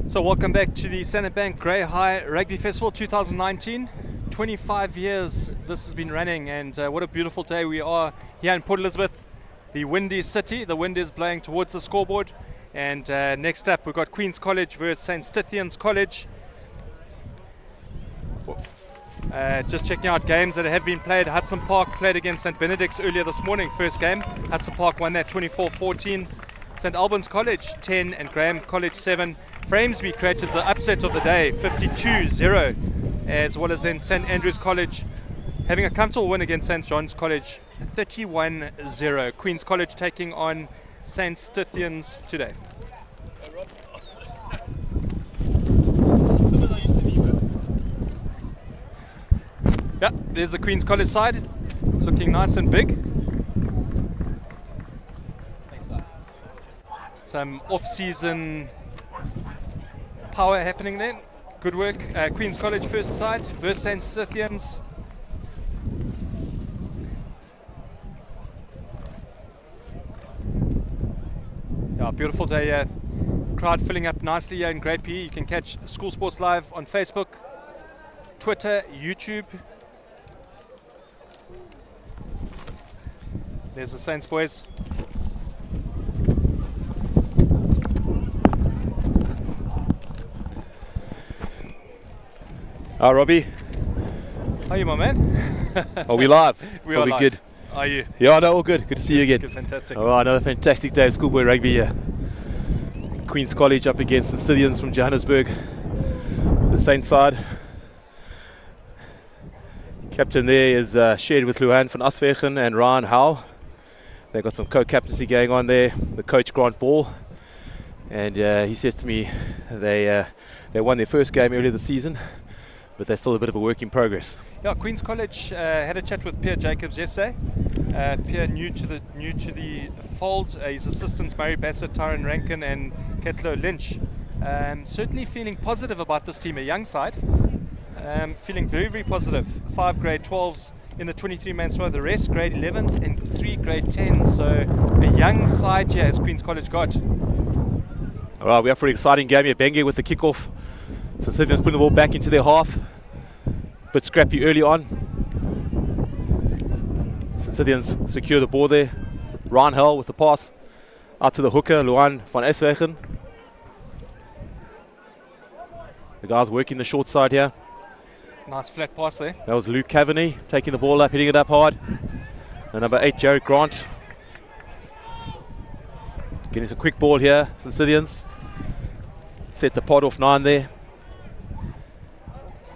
So welcome back to the Senate Bank Grey High Rugby Festival 2019. 25 years this has been running, and what a beautiful day we are here in Port Elizabeth, the windy city. The wind is blowing towards the scoreboard, and next up we've got Queen's College versus St. Stithians College. Just checking out games that have been played. Hudson Park played against St. Benedict's earlier this morning, first game. Hudson Park won that 24-14. St. Albans College 10 and Graham College 7. Framesby created the upset of the day, 52-0, as well as then St. Andrews College having a comfortable win against St. John's College, 31-0. Queen's College taking on St. Stithians today. Yeah, there's the Queen's College side, looking nice and big. Some off-season power happening there. Good work. Queen's College first side versus St. Stithians. Yeah, beautiful day here. Crowd filling up nicely here in Great PE. You can catch School Sports Live on Facebook, Twitter, YouTube. There's the Saints boys. Hi, Robbie. How are you, my man? Are we live? We are live. Good? Are you? Yeah, no, all good. Good to see you again. Good, fantastic. All right, another fantastic day of schoolboy rugby here. Queen's College up against the Stithians from Johannesburg. The Saint side. Captain there is shared with Luhan van Aswegen and Ryan Howe. They've got some co-captaincy going on there. The coach, Grant Ball. And he says to me they won their first game earlier this season, but they're still a bit of a work in progress. Yeah, Queen's College had a chat with Pierre Jacobs yesterday. Pierre new to the fold. His assistants Murray Bassett, Tyron Rankin and Ketlo Lynch. Certainly feeling positive about this team, a young side. Feeling very, very positive. 5 grade 12s in the 23-man squad, the rest grade 11s and 3 grade 10s. So a young side here as Queen's College got. All right, we're up for an exciting game here. Benge with the kickoff. So Stithians putting the ball back into their half. Bit scrappy early on. So Stithians secure the ball there. Ryan Hell with the pass out to the hooker, Luan van Eswegen. The guys working the short side here. Nice flat pass there. That was Luke Cavaney taking the ball up, hitting it up hard. And number 8, Jared Grant. Getting some quick ball here, Stithians. Set the pod off 9 there.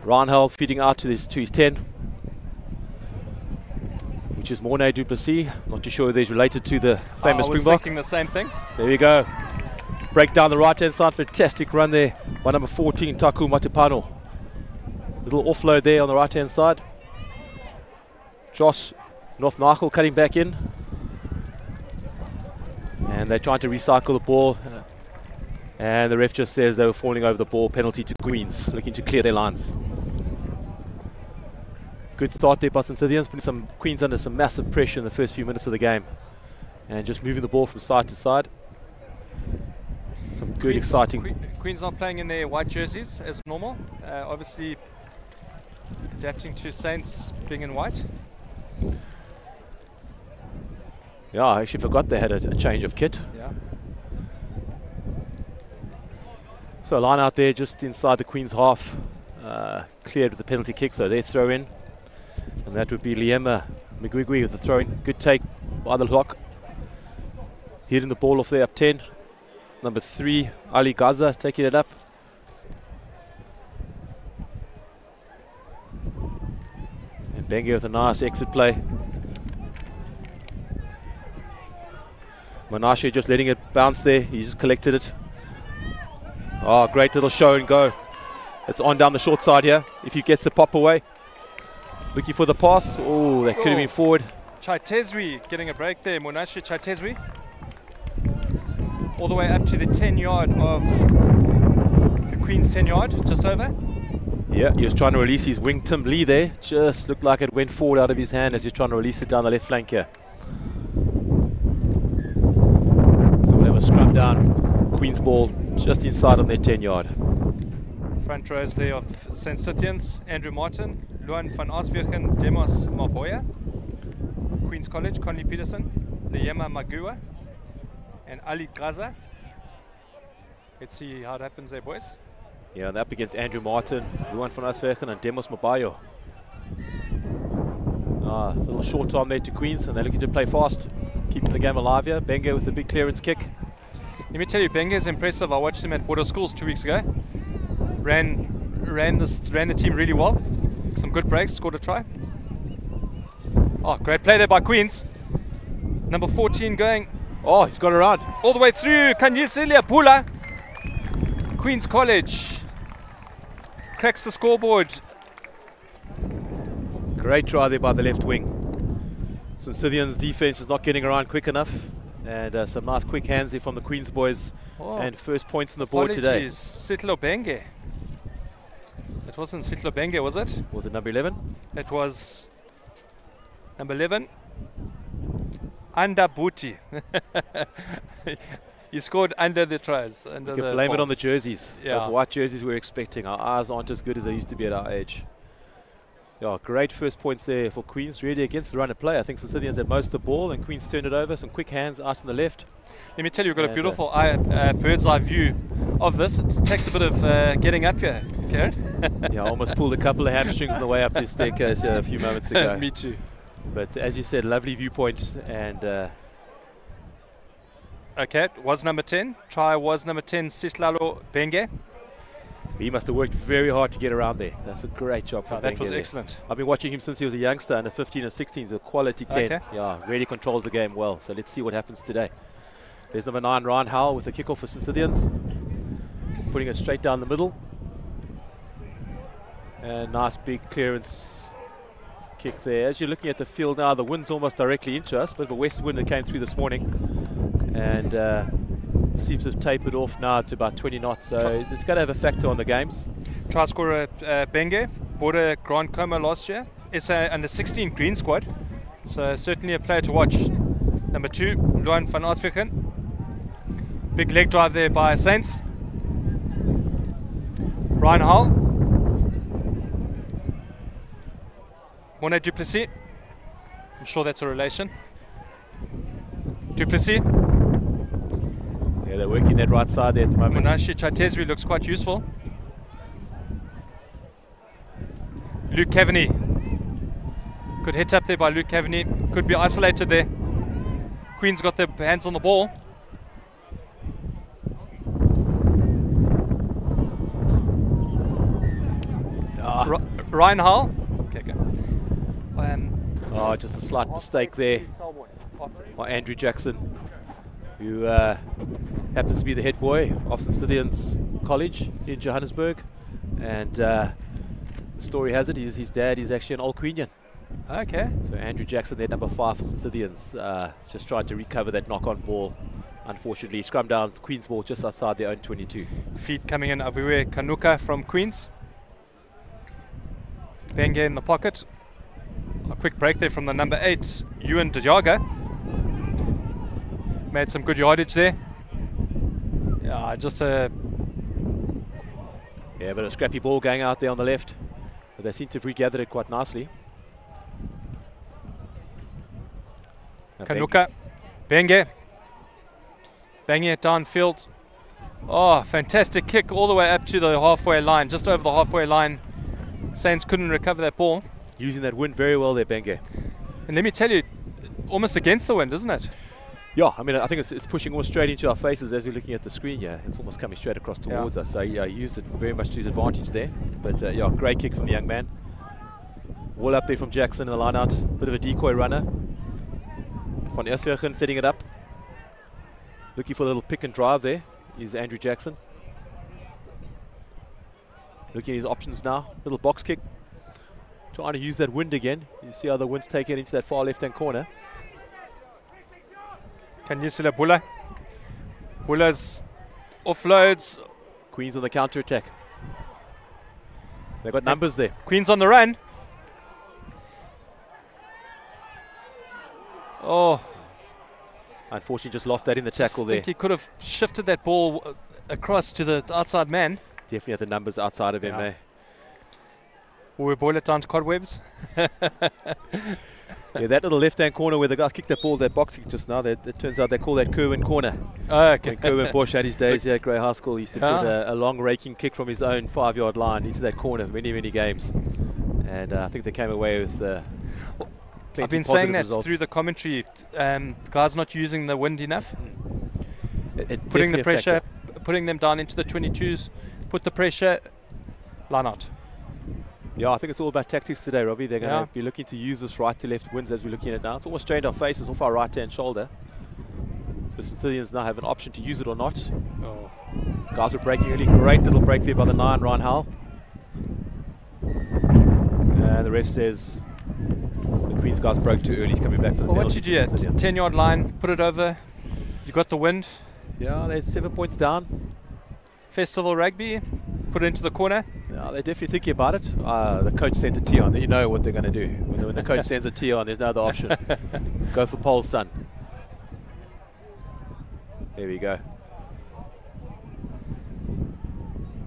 Ryan Hell feeding out to his 10, which is Mornay Duplessis. Not too sure if he's related to the famous Springbok. I was thinking the same thing. There we go. Break down the right hand side. Fantastic run there by number 14, Taku Matipano. Little offload there on the right hand side. Josh North Nigel cutting back in. And they're trying to recycle the ball. And the ref just says they were falling over the ball. Penalty to Queens, looking to clear their lines. Good start there by St. Stithians, putting some Queens under some massive pressure in the first few minutes of the game. And just moving the ball from side to side. Some good, exciting... Queens not playing in their white jerseys as normal. Obviously adapting to Saints being in white. Yeah, I actually forgot they had a change of kit. Yeah. So a line out there just inside the Queen's half, cleared with the penalty kick, so they throw in. And that would be Liema Migwigwi with the throw in. Good take by the lock. Hitting the ball off there up 10. Number 3, Ali Gaza taking it up. And Benge with a nice exit play. Menashe just letting it bounce there. He just collected it. Oh, great little show and go. It's on down the short side here. If he gets the pop away. Looking for the pass. Oh, that could have been forward. Chaitezwi getting a break there. Monashi Chaitezwi. All the way up to the 10-yard of the Queen's 10-yard, just over. Yeah, he was trying to release his wing Tim Lee there. Just looked like it went forward out of his hand as he's trying to release it down the left flank here. So we'll have a scrum down. Queen's ball just inside on their 10-yard. Front rows there of St. Stithians, Andrew Martin, Luan van Aswegen, Demos Maboya, Queen's College, Conley Peterson, Liema Magua, and Ali Gaza. Let's see how it happens there, boys. Yeah, and up against Andrew Martin, Luan van Aswegen, and Demos Mabayo. A little short time there to Queens, and they're looking to play fast, keeping the game alive here. Benge with a big clearance kick. Let me tell you, Benge is impressive. I watched him at Border Schools 2 weeks ago. Ran the team really well. Some good breaks, scored a try. Oh, great play there by Queens. Number 14 going. Oh, he's got around. All the way through. Kanyisilia Pula. Queen's College cracks the scoreboard. Great try there by the left wing. St. Stithians' defense is not getting around quick enough. And some nice quick hands there from the Queens boys. Oh. And first points on the board today. Sitlo Benge. It wasn't Sitlo Benge, was it? Was it number 11? It was number 11. Anda Buti. He scored under the tries. Under you can blame it on the jerseys. Yeah. Those white jerseys we're expecting. Our eyes aren't as good as they used to be at our age. Yeah, great first points there for Queens, really against the run of play. I think Stithians had most of the ball and Queens turned it over. Some quick hands out on the left. Let me tell you, we've got a beautiful bird's eye view of this. It takes a bit of getting up here, Karen. Yeah, I almost pulled a couple of hamstrings on the way up this staircase a few moments ago. Me too. But as you said, lovely viewpoint. And okay, it was number 10. Try was number 10, Sislalo Benge. He must have worked very hard to get around there. That's a great job from Benge. That was excellent. I've been watching him since he was a youngster, under 15 and 16. He's a quality 10. Okay. Yeah, really controls the game well. So let's see what happens today. There's number 9, Ryan Howell, with the kickoff for St. Stithians. Putting it straight down the middle. And nice big clearance kick there. As you're looking at the field now, the wind's almost directly into us, but of a west wind that came through this morning. And seems to have tapered off now to about 20 knots, so it's going to have a factor on the games. Try scorer Benge, Border Grand Coma last year. It's under 16 green squad, so certainly a player to watch. Number 2, Luan van Aswegen. Big leg drive there by Saints. Ryan Hull. Monet Duplessis. I'm sure that's a relation. Duplessis. Yeah, they're working that right side there at the moment. Monashi Chaitezwi looks quite useful. Luke Kavanagh. Good hit up there by Luke Kavanagh. Could be isolated there. Queen's got their hands on the ball. Ryan Hull. Okay, go. Just a slight mistake there by Andrew Jackson, who happens to be the head boy of St. Stithians College in Johannesburg. And the story has it, his dad is actually an Old Queenian. Okay. So Andrew Jackson there, number 5 for St. Stithians, just tried to recover that knock-on ball. Unfortunately, scrum down, Queen's ball just outside their own 22. Feet coming in, Aviwe Kanuka from Queens. Benge in the pocket. A quick break there from the number 8, Ewan Diaga. Made some good yardage there. Yeah, just a... Yeah, but a scrappy ball going out there on the left. But they seem to have regathered it quite nicely. Kanuka. Benge. Banging it downfield. Oh, fantastic kick all the way up to the halfway line, just over the halfway line. Saints couldn't recover that ball. Using that wind very well there, Benge. And let me tell you, almost against the wind, isn't it? Yeah, I mean, I think it's pushing almost straight into our faces as we're looking at the screen here. It's almost coming straight across towards us. So, yeah, he used it very much to his advantage there. But, yeah, great kick from the young man. Wall up there from Jackson in the line out. Bit of a decoy runner. Van Esvergen setting it up. Looking for a little pick and drive there is Andrew Jackson. Looking at his options now. Little box kick. Trying to use that wind again. You see how the wind's taken into that far left-hand corner. Can you see the Bula? Bula's offloads. Queens on the counter-attack. They've got numbers there. Queens on the run. Oh. Unfortunately, just lost that in the tackle there. I think he could have shifted that ball across to the outside man. Definitely had the numbers outside of him, eh? Will we boil it down to cobwebs? Yeah, that little left-hand corner where the guys kicked that ball, that box kick just now, it turns out they call that Kerwin corner. Oh, okay. When Kerwin Bosch had his days here at Grey High School, he used to put a long raking kick from his own 5-yard line into that corner many, many games. And I think they came away with I've been saying that through the commentary. Guys not using the wind enough. It's putting the pressure, putting them down into the 22s, put the pressure, line out. Yeah, I think it's all about tactics today, Robbie. They're going to be looking to use this right to left winds as we're looking at it now. It's almost strained our faces off our right-hand shoulder. So Stithians now have an option to use it or not. Oh. Guys are breaking early. Great little break there by the 9, Ryan Howell. And the ref says the Queen's guys broke too early. He's coming back for the penalty. What did you do at 10-yard line? Put it over. You got the wind. Yeah, they're 7 points down. Festival Rugby. Put it into the corner. Yeah, they're definitely thinking about it. The coach sent a tee on. You know what they're going to do. When the coach sends a tee on, there's no other option. Go for Paul's son. There we go.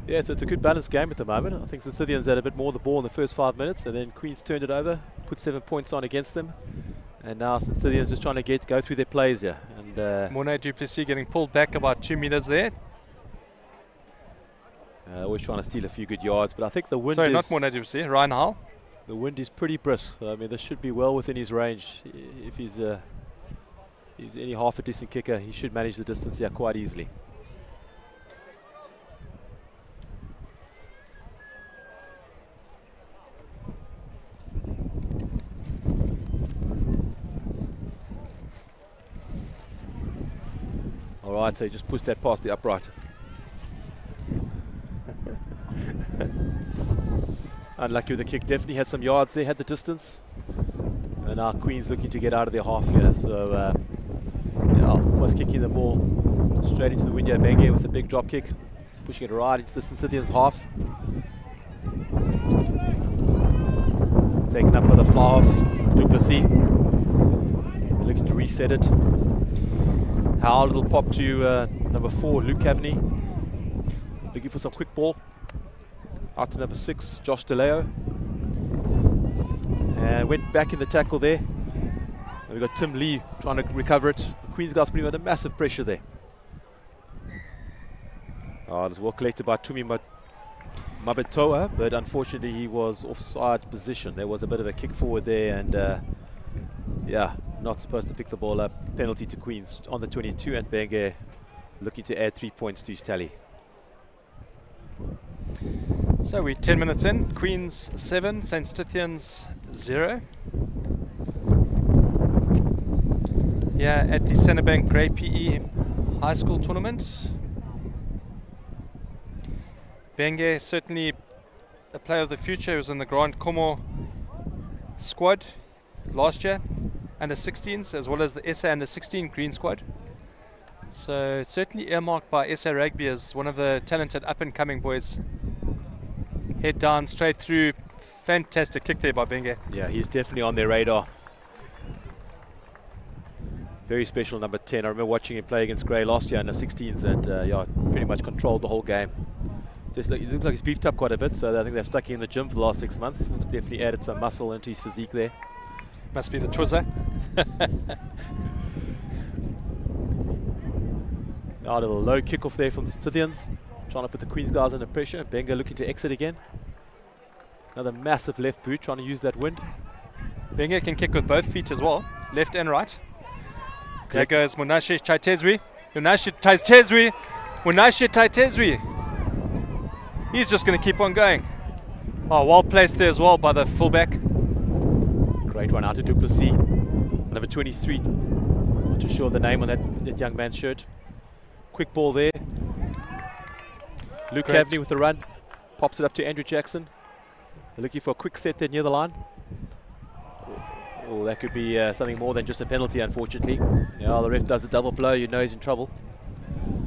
Yeah, so it's a good balanced game at the moment. I think the Stithians had a bit more of the ball in the first 5 minutes, and then Queens turned it over, put 7 points on against them. And now Stithians just trying to go through their plays here. And Mornay du Plessis getting pulled back about 2 meters there. Always trying to steal a few good yards, but I think the wind Sorry, not Mornay du Plessis, Ryan Howell. The wind is pretty brisk. I mean, this should be well within his range. If he's any half a decent kicker, he should manage the distance here quite easily. All right, so he just pushed that past the upright. Unlucky with the kick, definitely had some yards there, had the distance. And now Queen's looking to get out of their half here. So, was kicking the ball straight into the window. Benge with a big drop kick, pushing it right into the Stithians half. Taken up by the fly half, du Plessis. Looking to reset it. Howell, little pop to number 4, Luke Cavaney. Looking for some quick ball. Out to number 6, Josh DeLeo. And went back in the tackle there. And we've got Tim Lee trying to recover it. The Queen's guys putting under massive pressure there. Oh, it was well collected by Tumi Mabetoa, but unfortunately he was offside position. There was a bit of a kick forward there, and not supposed to pick the ball up. Penalty to Queens on the 22, and Benge looking to add 3 points to his tally. So we're 10 minutes in. Queens 7, St. Stithians 0. Yeah, at the Centrebank Grey PE High School tournament. Benge, certainly a player of the future. He was in the Grand Como squad last year, under 16s, as well as the SA under 16 green squad. So certainly earmarked by SA Rugby as one of the talented up-and-coming boys. Head down, straight through. Fantastic kick there by Benge. Yeah, he's definitely on their radar. Very special number 10. I remember watching him play against Grey last year under 16s, and pretty much controlled the whole game. Just he looks like he's beefed up quite a bit, so I think they've stuck him in the gym for the last 6 months. Definitely added some muscle into his physique there. Must be the Twizzer. Now a little low kickoff there from Stithians, trying to put the Queen's guys under pressure. Benge looking to exit again. Another massive left boot, trying to use that wind. Benge can kick with both feet as well, left and right. There goes Munashe Chaitezwi. Munashe Chaitezwi. He's just going to keep on going. Oh, well placed there as well by the fullback. Great one out to du Plessis. Number 23. Not too sure of the name on that young man's shirt. Quick ball there. Luke Cavaney with the run. Pops it up to Andrew Jackson. They're looking for a quick set there near the line. Oh, that could be something more than just a penalty, unfortunately. Yeah, the ref does a double blow. You know he's in trouble.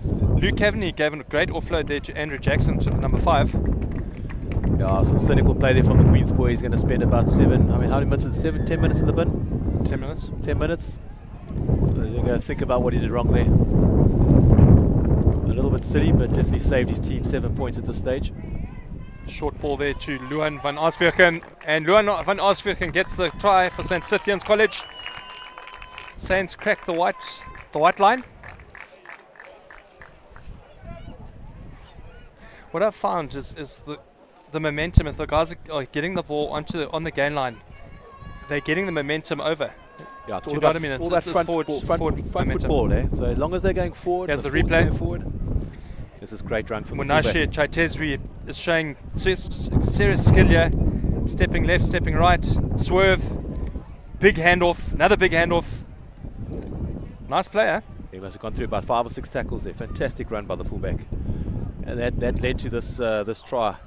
Luke Kavanagh gave a great offload there to Andrew Jackson, to number 5. Yeah, some cynical play there from the Queen's boy. He's going to spend about 7. I mean, how many minutes is it? 10 minutes in the bin? 10 minutes. 10 minutes. So you're going to think about what he did wrong there. A little bit silly, but definitely saved his team 7 points at this stage. Short ball there to Luan van Arsvierken, and Luan van Arsvierken gets the try for St. Stithians College. Saints crack the white line. What I've found is the momentum. If the guys are getting the ball on the gain line, they're getting the momentum over. Yeah, it's all about front football, eh? So as long as they're going forward, here's the replay. Forward. This is great run from Munashe Chaitezwi is showing serious skill here. Stepping left, stepping right, swerve, big handoff, another big handoff. Nice player. He must have gone through about 5 or 6 tackles there. Fantastic run by the fullback, and that led to this this try.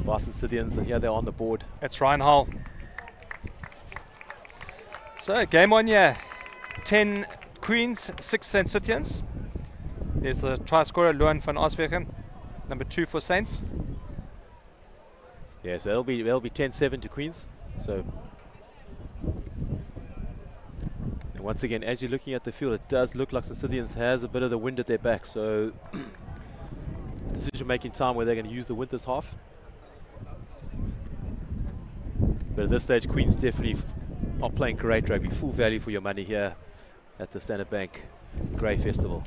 Boston Stithians, and here they're on the board. That's Ryan Hull. So game on here. 10 Queens, 6 St. Stithians. There's the try scorer, Luan van Arsvierken, number 2 for Saints. Yeah, so they'll be 10-7 to Queens. So, and once again, as you're looking at the field, it does look like the Stithians has a bit of the wind at their back. So, decision-making time where they're going to use the wind this half. But at this stage, Queens definitely are playing great rugby. Full value for your money here at the Standard Bank Grey Festival.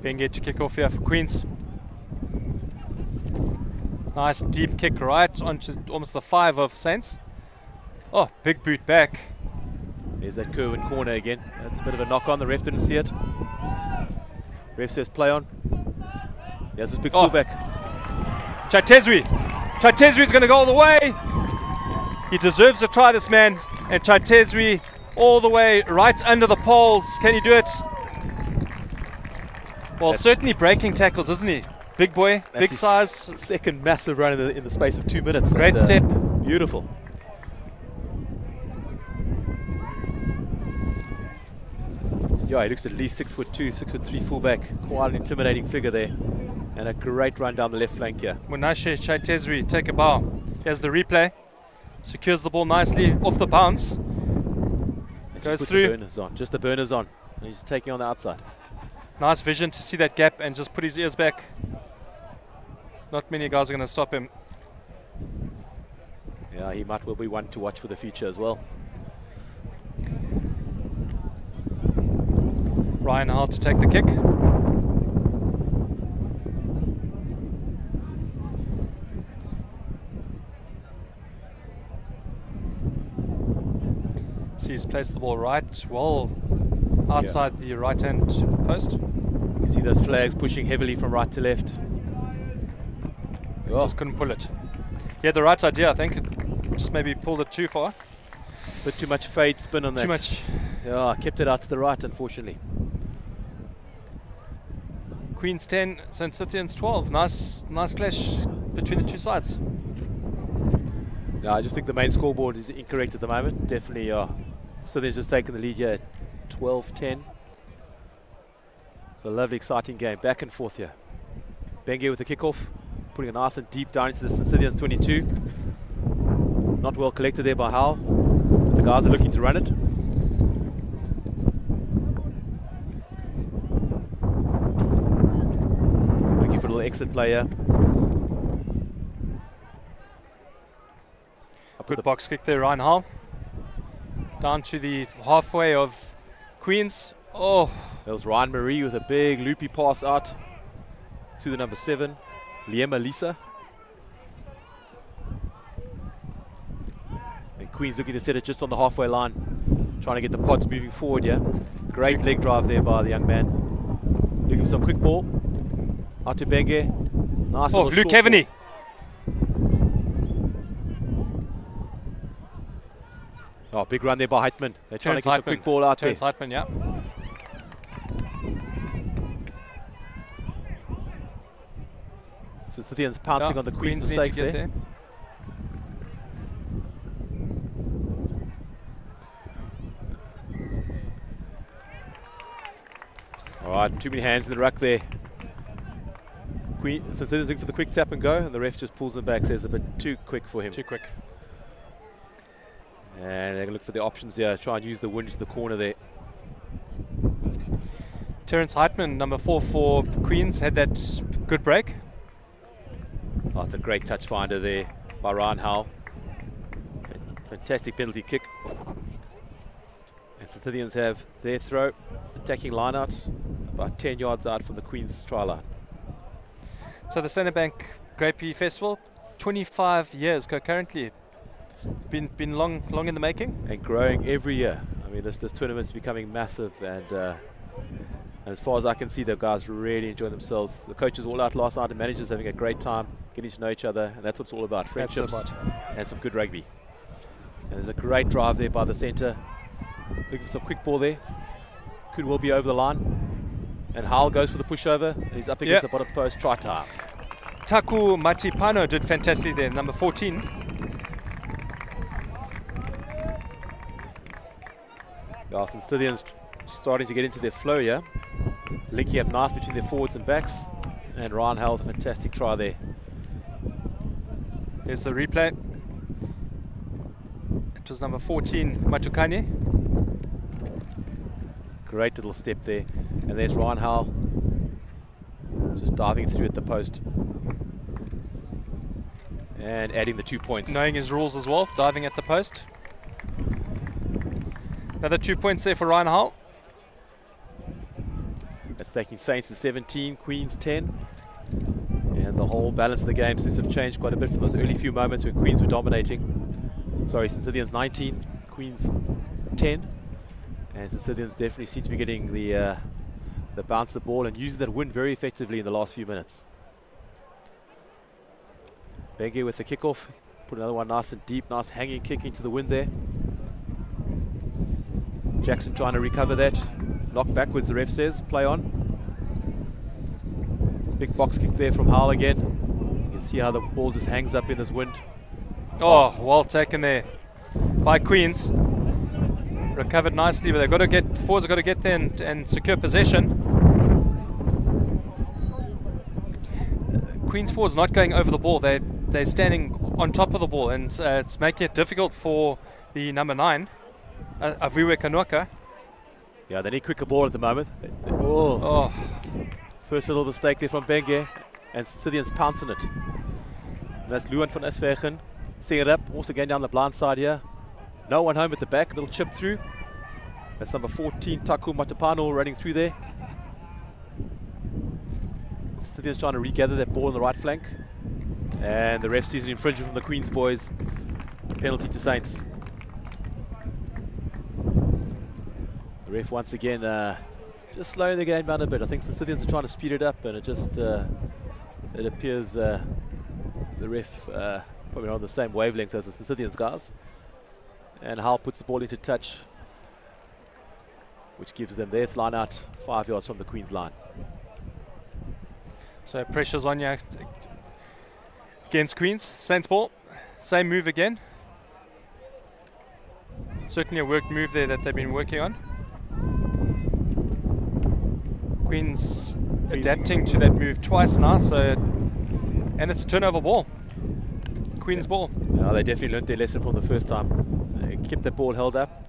Benge to kick off here for Queens. Nice deep kick right onto almost the 5 of Saints. Oh, big boot back. There's that Kerwin corner again. That's a bit of a knock on. The ref didn't see it. Ref says play on. There's this big fullback. Chaitezwi. Chaitezwi's going to go all the way. He deserves a try, this man. And Chaitezwi all the way right under the poles. Can he do it? Well, certainly breaking tackles, isn't he? Big boy, big size. Second massive run in the space of 2 minutes. Great step. Beautiful. Yeah, he looks at least 6'2", 6'3" fullback. Quite an intimidating figure there. And a great run down the left flank here. Munashe Chaitezwi take a bow. Here's the replay. Secures the ball nicely off the bounce. Goes through. The burners on. Just the burners on. And he's taking on the outside. Nice vision to see that gap and just put his ears back. Not many guys are going to stop him. Yeah, he might well be one to watch for the future as well. Ryan Hull to take the kick. See, he's placed the ball right, well outside the right-hand post. You can see those flags pushing heavily from right to left. Just couldn't pull it. He had the right idea, I think. Just maybe pulled it too far. Bit too much fade spin on that. Too much. Yeah, kept it out to the right, unfortunately. Queens 10, St. Stithians 12. Nice clash between the two sides. Yeah, I just think the main scoreboard is incorrect at the moment. Definitely, Stithians just taking the lead here at 12-10. It's a lovely, exciting game. Back and forth here. Benge with the kickoff, putting a nice and deep down into the Stithians 22. Not well collected there by Howell. But the guys are looking to run it. Looking for a little exit player. Good box kick there, Ryan Hull. Down to the halfway of Queens. Oh, that was Ryan Marie with a big loopy pass out to the number 7, Liema Lisa. And Queens looking to set it just on the halfway line, trying to get the pods moving forward here. Great leg drive there by the young man. Looking for some quick ball. Out to Benge. Nice. Oh, Luke Kavanagh. Oh, big run there by Heitman. They're trying to get a quick ball out there. Heitman, yeah. So Stithians pouncing on the Queen's need to mistakes get there. All right, too many hands in the ruck there. So Stithians looking for the quick tap and go, and the ref just pulls them back, says a bit too quick for him. Too quick. And they're going to look for the options here, try and use the wind to the corner there. Terence Heitman, number 4 for Queens, had that good break. Oh, it's a great touch finder there by Ryan Howell. Fantastic penalty kick. And Stithians have their throw, attacking line-out, about 10 yards out from the Queen's try line. So the Centre Bank Great P Festival, 25 years concurrently. It's been long in the making. And growing every year. I mean, this tournament's becoming massive, and as far as I can see, the guys really enjoy themselves. The coaches all out last night, and managers having a great time, getting to know each other, and that's what it's all about, friendships and some good rugby. And there's a great drive there by the centre. Looking for some quick ball there. Could well be over the line. And Howell goes for the pushover, and he's up against the bottom post, try time. Taku Matipano did fantastically there, number 14. Yes, and Stithians starting to get into their flow here. Linking up nice between their forwards and backs. And Ryan Howell, a fantastic try there. There's the replay. It was number 14, Matukane. Great little step there. And there's Ryan Howell just diving through at the post. And adding the 2 points. Knowing his rules as well, diving at the post. Another 2 points there for Ryan Howell. That's taking Saints to 17, Queens 10. And the whole balance of the game seems to have changed quite a bit from those early few moments when Queens were dominating. Sorry, Stithians 19, Queens 10. And Stithians definitely seem to be getting the bounce of the ball and using that wind very effectively in the last few minutes. Benge with the kickoff. Put another one nice and deep, nice hanging kick into the wind there. Jackson trying to recover that. Knock backwards, the ref says. Play on. Big box kick there from Howell again. You can see how the ball just hangs up in this wind. Oh, well taken there by Queens. Recovered nicely, but they've got to get, forwards have got to get there and secure possession. Queens forwards not going over the ball. They're standing on top of the ball, and it's making it difficult for the number 9, Aviwe Kanuaka. Yeah, they need quicker ball at the moment. First little mistake there from Benge, and Stithians pouncing it. And that's Luan van Asvegen. Seeing it up, also going down the blind side here. No one home at the back, a little chip through. That's number 14, Taku Matapano, running through there. Stithians trying to regather that ball on the right flank. And the ref sees an infringement from the Queens boys. Penalty to Saints. The ref once again just slowing the game down a bit. I think the Stithians are trying to speed it up, and it just it appears the ref probably not on the same wavelength as the Stithians guys. And Howell puts the ball into touch, which gives them their line out 5 yards from the Queen's line. So pressure's on you against Queens. Saints ball, same move again. Certainly a worked move there that they've been working on. Queens adapting to that move twice now, and it's a turnover ball. Queens ball. No, they definitely learnt their lesson from the first time. They kept the ball held up.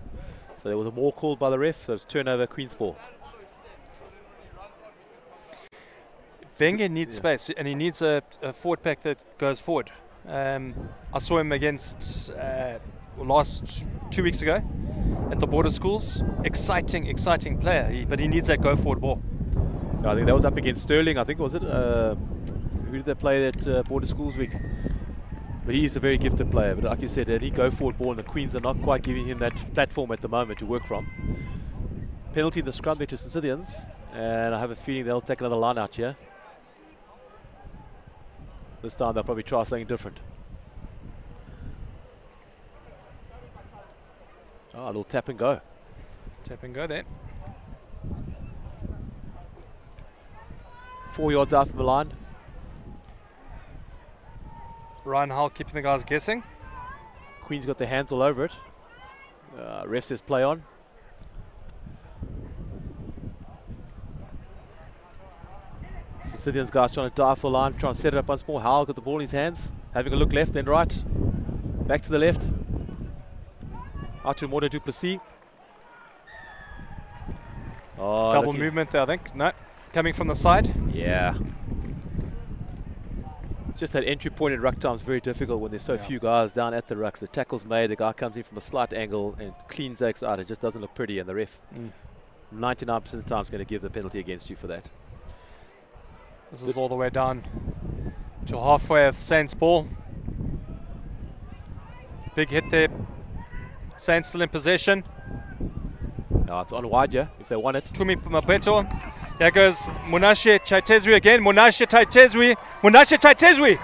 So there was a more called by the ref, so it's turnover, Queens ball. Benge needs space, and he needs a forward pack that goes forward. I saw him against last 2 weeks ago at the border schools. Exciting player, but he needs that go forward ball. I think that was up against Sterling, I think, was it? Who did they play at border schools week? But he's a very gifted player, but like you said, he go forward ball, and the Queens are not quite giving him that platform at the moment to work from. Penalty in the scrum there to Stithians, and I have a feeling they'll take another line out here. This time they'll probably try something different. Oh, a little tap and go. Tap and go there. 4 yards out from the line. Ryan Hull keeping the guys guessing. Queen's got their hands all over it. Ref says play on. So Stithians guys trying to dive for line, trying to set it up once more. Hull got the ball in his hands, having a look left, then right. Back to the left. Out to Morne du Plessis. Oh, Double movement there, I think. No, coming from the side. Yeah. It's just that entry point at ruck time is very difficult when there's so few guys down at the rucks. The tackle's made, the guy comes in from a slight angle and cleans X out. It just doesn't look pretty, and the ref 99% of the time is going to give the penalty against you for that. This is all the way down to halfway of Saints' ball. Big hit there. Saints still in possession. No, it's on wide, yeah, if they want it. Tumi Mabeto. There goes Monashe Chaitezwi again. Monashe Chaitezwi. Monashe Chaitezwi.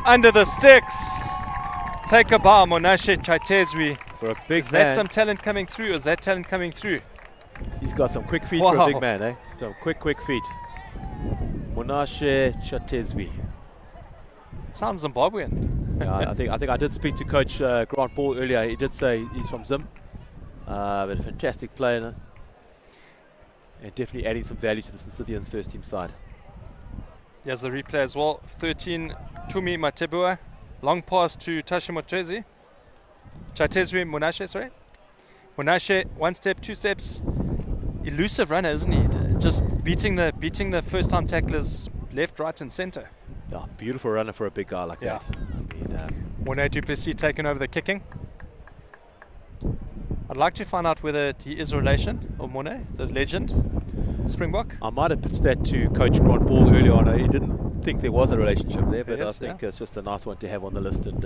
Under the sticks. Take a bow, Monashe Chaitezwi. For a big Is man. that some talent coming through? Is that talent coming through? He's got some quick feet for a big man, eh? Some quick feet. Monashe Chaitezwi. Sounds Zimbabwean. Yeah, I think I did speak to Coach Grant Paul earlier. He did say he's from Zim. But a fantastic player. And definitely adding some value to the Stithians first team side. There's the replay as well. 13, Tumi Matebua. Long pass to Tashimotezi. Chaitezwi Monashe, sorry. Monashe, 1 step, 2 steps. Elusive runner, isn't he? Just beating the first time tacklers left, right and centre. Oh, beautiful runner for a big guy like that. I mean, Morne du Plessis taking over the kicking. I'd like to find out whether he is a relation of Morne, the legend, Springbok. I might have pitched that to Coach Grant Paul earlier on. He didn't think there was a relationship there, but I think it's just a nice one to have on the list. And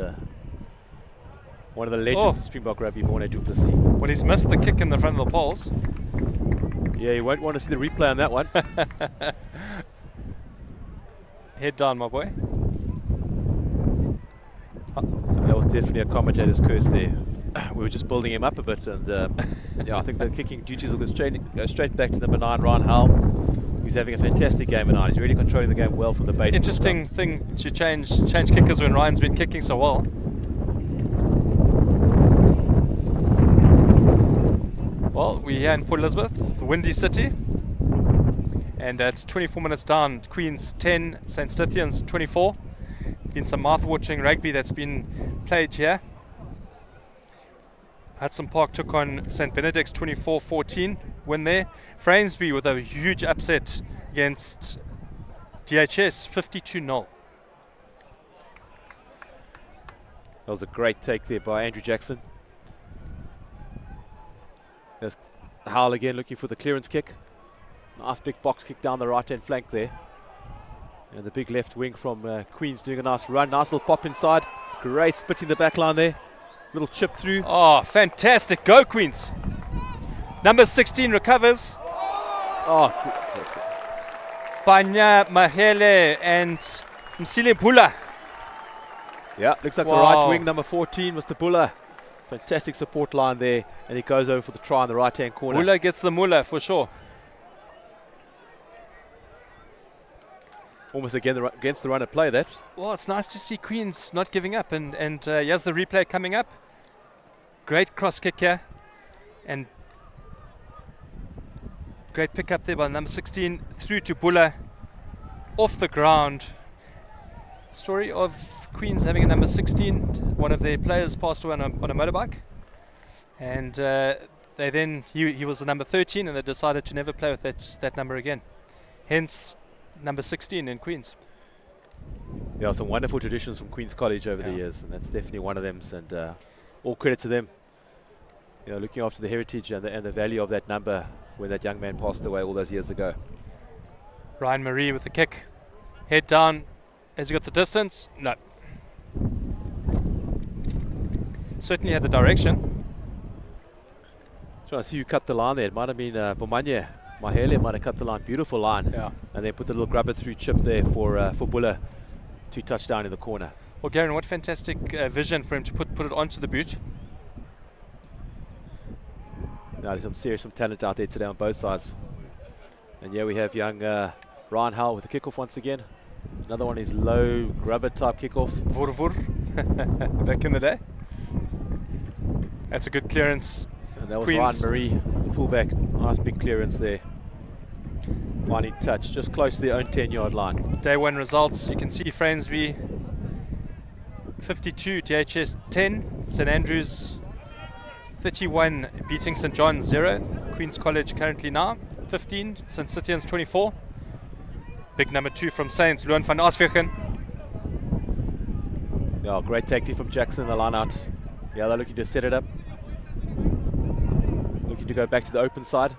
one of the legends of Springbok Rugby, Morne du Plessis. Well, he's missed the kick in the front of the poles. Yeah, you won't want to see the replay on that one. Head down, my boy. That was definitely a commentator's curse there. We were just building him up a bit, and yeah, I think the kicking duties will go straight back to number 9, Ryan Hull. He's having a fantastic game tonight. He's really controlling the game well from the base. Interesting thing to change kickers when Ryan's been kicking so well. Well, we're here in Port Elizabeth, the Windy City, and it's 24 minutes down. Queens 10, St. Stithians 24. Been some mouth-watering rugby that's been played here. Hudson Park took on St. Benedict's 24-14 win there. Framesby with a huge upset against DHS 52-0. That was a great take there by Andrew Jackson. There's Howell again looking for the clearance kick. Nice big box kick down the right-hand flank there. And the big left wing from Queens doing a nice run. Nice little pop inside. Great split in the back line there. Little chip through. Oh, fantastic. Go, Queens. Number 16 recovers. Oh, Banya Mahele and Msile Bula. yeah, looks like the right wing, number 14, Mr. Bula. Fantastic support line there. And he goes over for the try in the right-hand corner. Bula gets the mullah for sure. Almost again against the run of play, that. Well, it's nice to see Queens not giving up. And here's the replay coming up. Great cross kick here. And great pick up there by number 16. Through to Bula. Off the ground. Story of Queens having a number 16. One of their players passed away on a motorbike. And he was the number 13, and they decided to never play with that number again. Hence, number 16 in Queens. Yeah, some wonderful traditions from Queen's College over the years, and that's definitely one of them. And all credit to them, you know, looking after the heritage and the value of that number when that young man passed away all those years ago. Ryan Marie with the kick, head down. Has he got the distance? No. Certainly had the direction. Trying to see who cut the line there. It might have been Bomanye. Mahele might have cut the line. Beautiful line. Yeah. And then put the little grubber through chip there for Bula to touch down in the corner. Well, Garen, what fantastic vision for him to put it onto the boot. Now, there's some talent out there today on both sides. And yeah, we have young Ryan Howell with the kickoff once again. Another one is low grubber type kickoffs. Vur. Back in the day. That's a good clearance. And that was Queens. Ryan Marie, the fullback. Nice big clearance there. Finding touch, just close to their own 10-yard line. Day 1 results. You can see Fransby 52, DHS 10, St Andrews 31, beating St John's 0. Queen's College currently now 15, St Stithians 24. Big number 2 from Saints, Luan van Asvegen. Yeah, great tactic from Jackson in the line out. Yeah, they're looking to set it up. Looking to go back to the open side.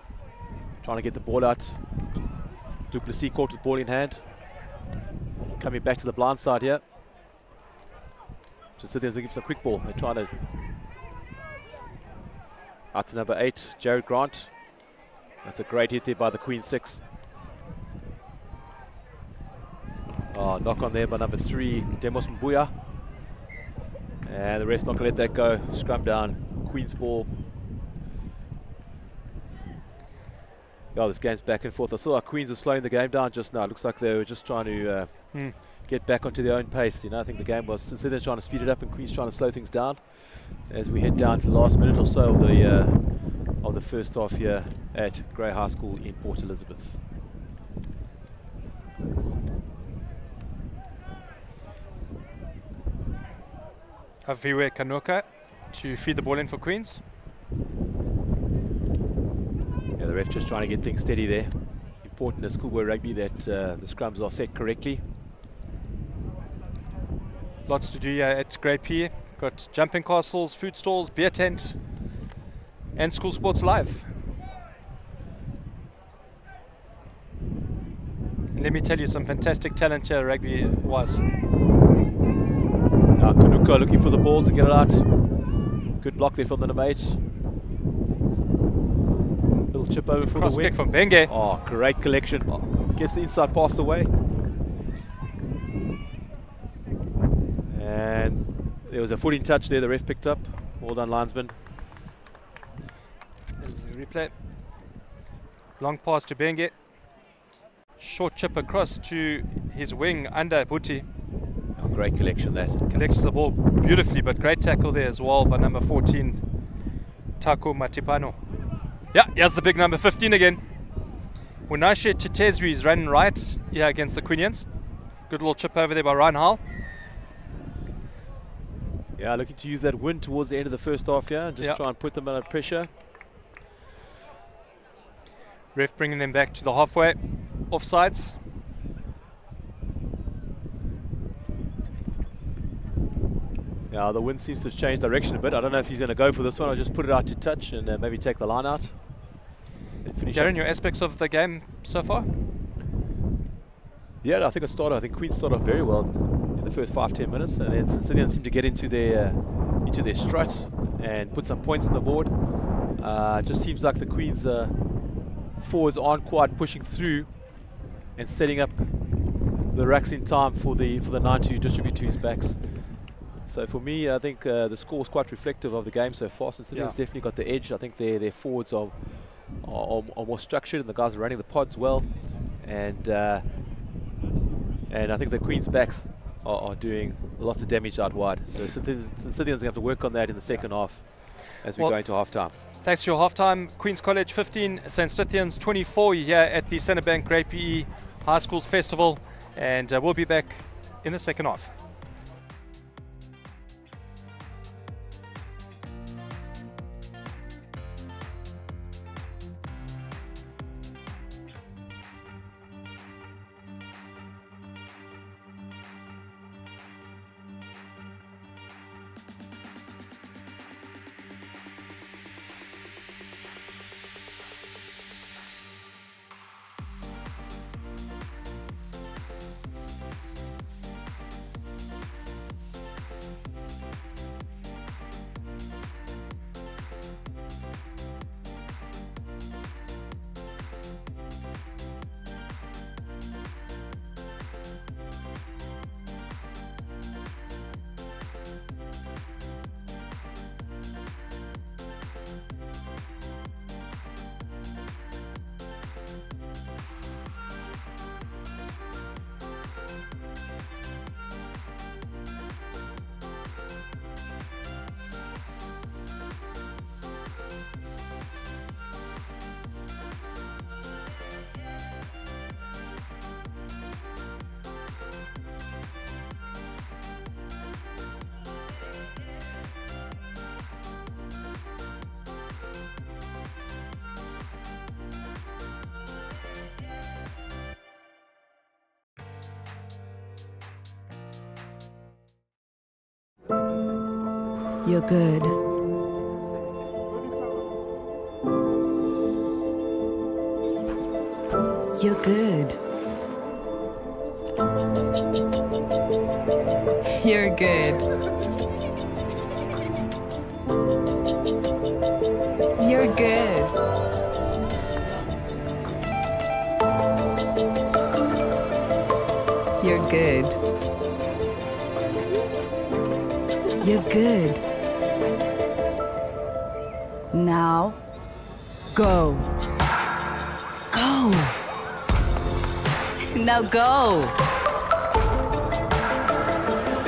Trying to get the ball out. Duplessis caught with ball in hand. Coming back to the blind side here. So Stithians looking for some quick ball. They're trying to... Out to number 8, Jared Grant. That's a great hit there by the Queen 6. Oh, knock on there by number 3, Demos Mbuya. And the ref's not going to let that go. Scrum down, Queen's ball. Oh, this game's back and forth. I saw our Queens are slowing the game down just now. It looks like they were just trying to get back onto their own pace. You know, I think the game was, instead they're trying to speed it up and Queen's trying to slow things down. As we head down to the last minute or so of the first half here at Grey High School in Port Elizabeth. Aviwe Kanoka to feed the ball in for Queens. Yeah, the ref just trying to get things steady there. Important in schoolboy rugby that the scrums are set correctly. Lots to do here at Grade P. Got jumping castles, food stalls, beer tent, and school sports live. Let me tell you, some fantastic talent here rugby was. Now Kanuka looking for the ball to get it out. Good block there from the number 8. Little chip over for Cross the win. kick from Benge. Oh, great collection. Gets the inside pass away. And there was a footing touch there the ref picked up. Well done, linesman. There's the replay. Long pass to Benge. Short chip across to his wing under Buti. Oh, great collection that. Collects the ball beautifully, but great tackle there as well by number 14, Taco Matipano. Yeah, here's the big number 15 again. Unashe Chitezwi is running right here against the Queenians. Good little chip over there by Ryan Hall. Yeah, looking to use that win towards the end of the first half here and just try and put them under pressure. Ref bringing them back to the halfway. Offsides. Yeah, the wind seems to have changed direction a bit. I don't know if he's going to go for this one. I'll just put it out to touch and maybe take the line out. And finish Darren, up. your aspects of the game so far? Yeah, I think Queen started off very well in the first 5-10 minutes, and then Stithians seemed to get into their strut and put some points on the board. It just seems like the Queens forwards aren't quite pushing through and setting up the racks in time for the 9 to distribute to his backs. So for me, I think the score is quite reflective of the game so far. Since Stithians definitely got the edge. I think their forwards are more structured, and the guys are running the pods well. And I think the Queen's backs are doing lots of damage out wide. So Stithians are going to have to work on that in the second half as we go into half-time. Thanks for your half-time. Queen's College 15, St Stithians 24 here at the Centrebank Grade PE High Schools Festival. And we'll be back in the second half. You're good. You're good. You're good. You're good. You're good. You're good. Now, go. Go. Now go.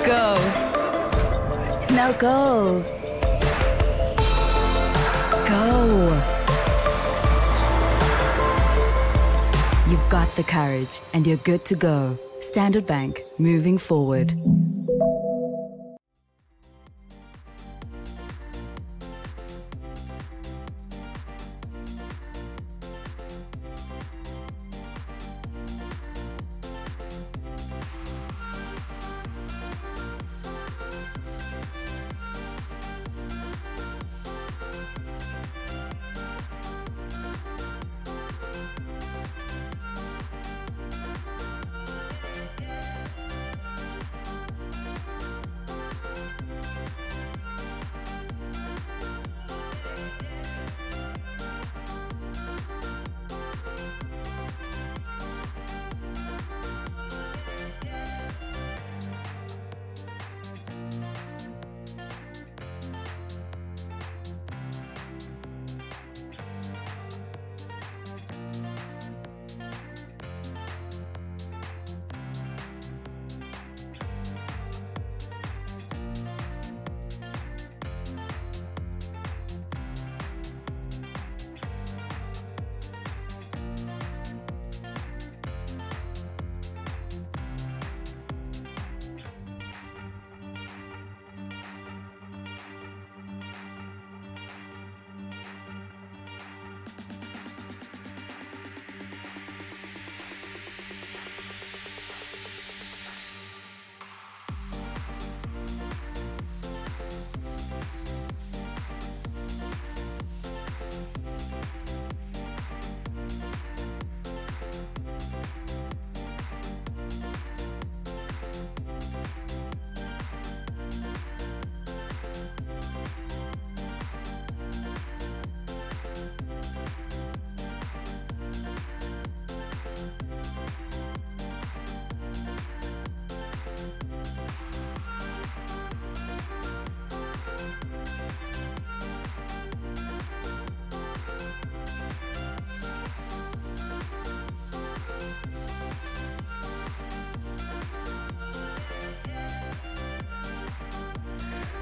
Go. Now go. Go. You've got the courage and you're good to go. Standard Bank, moving forward.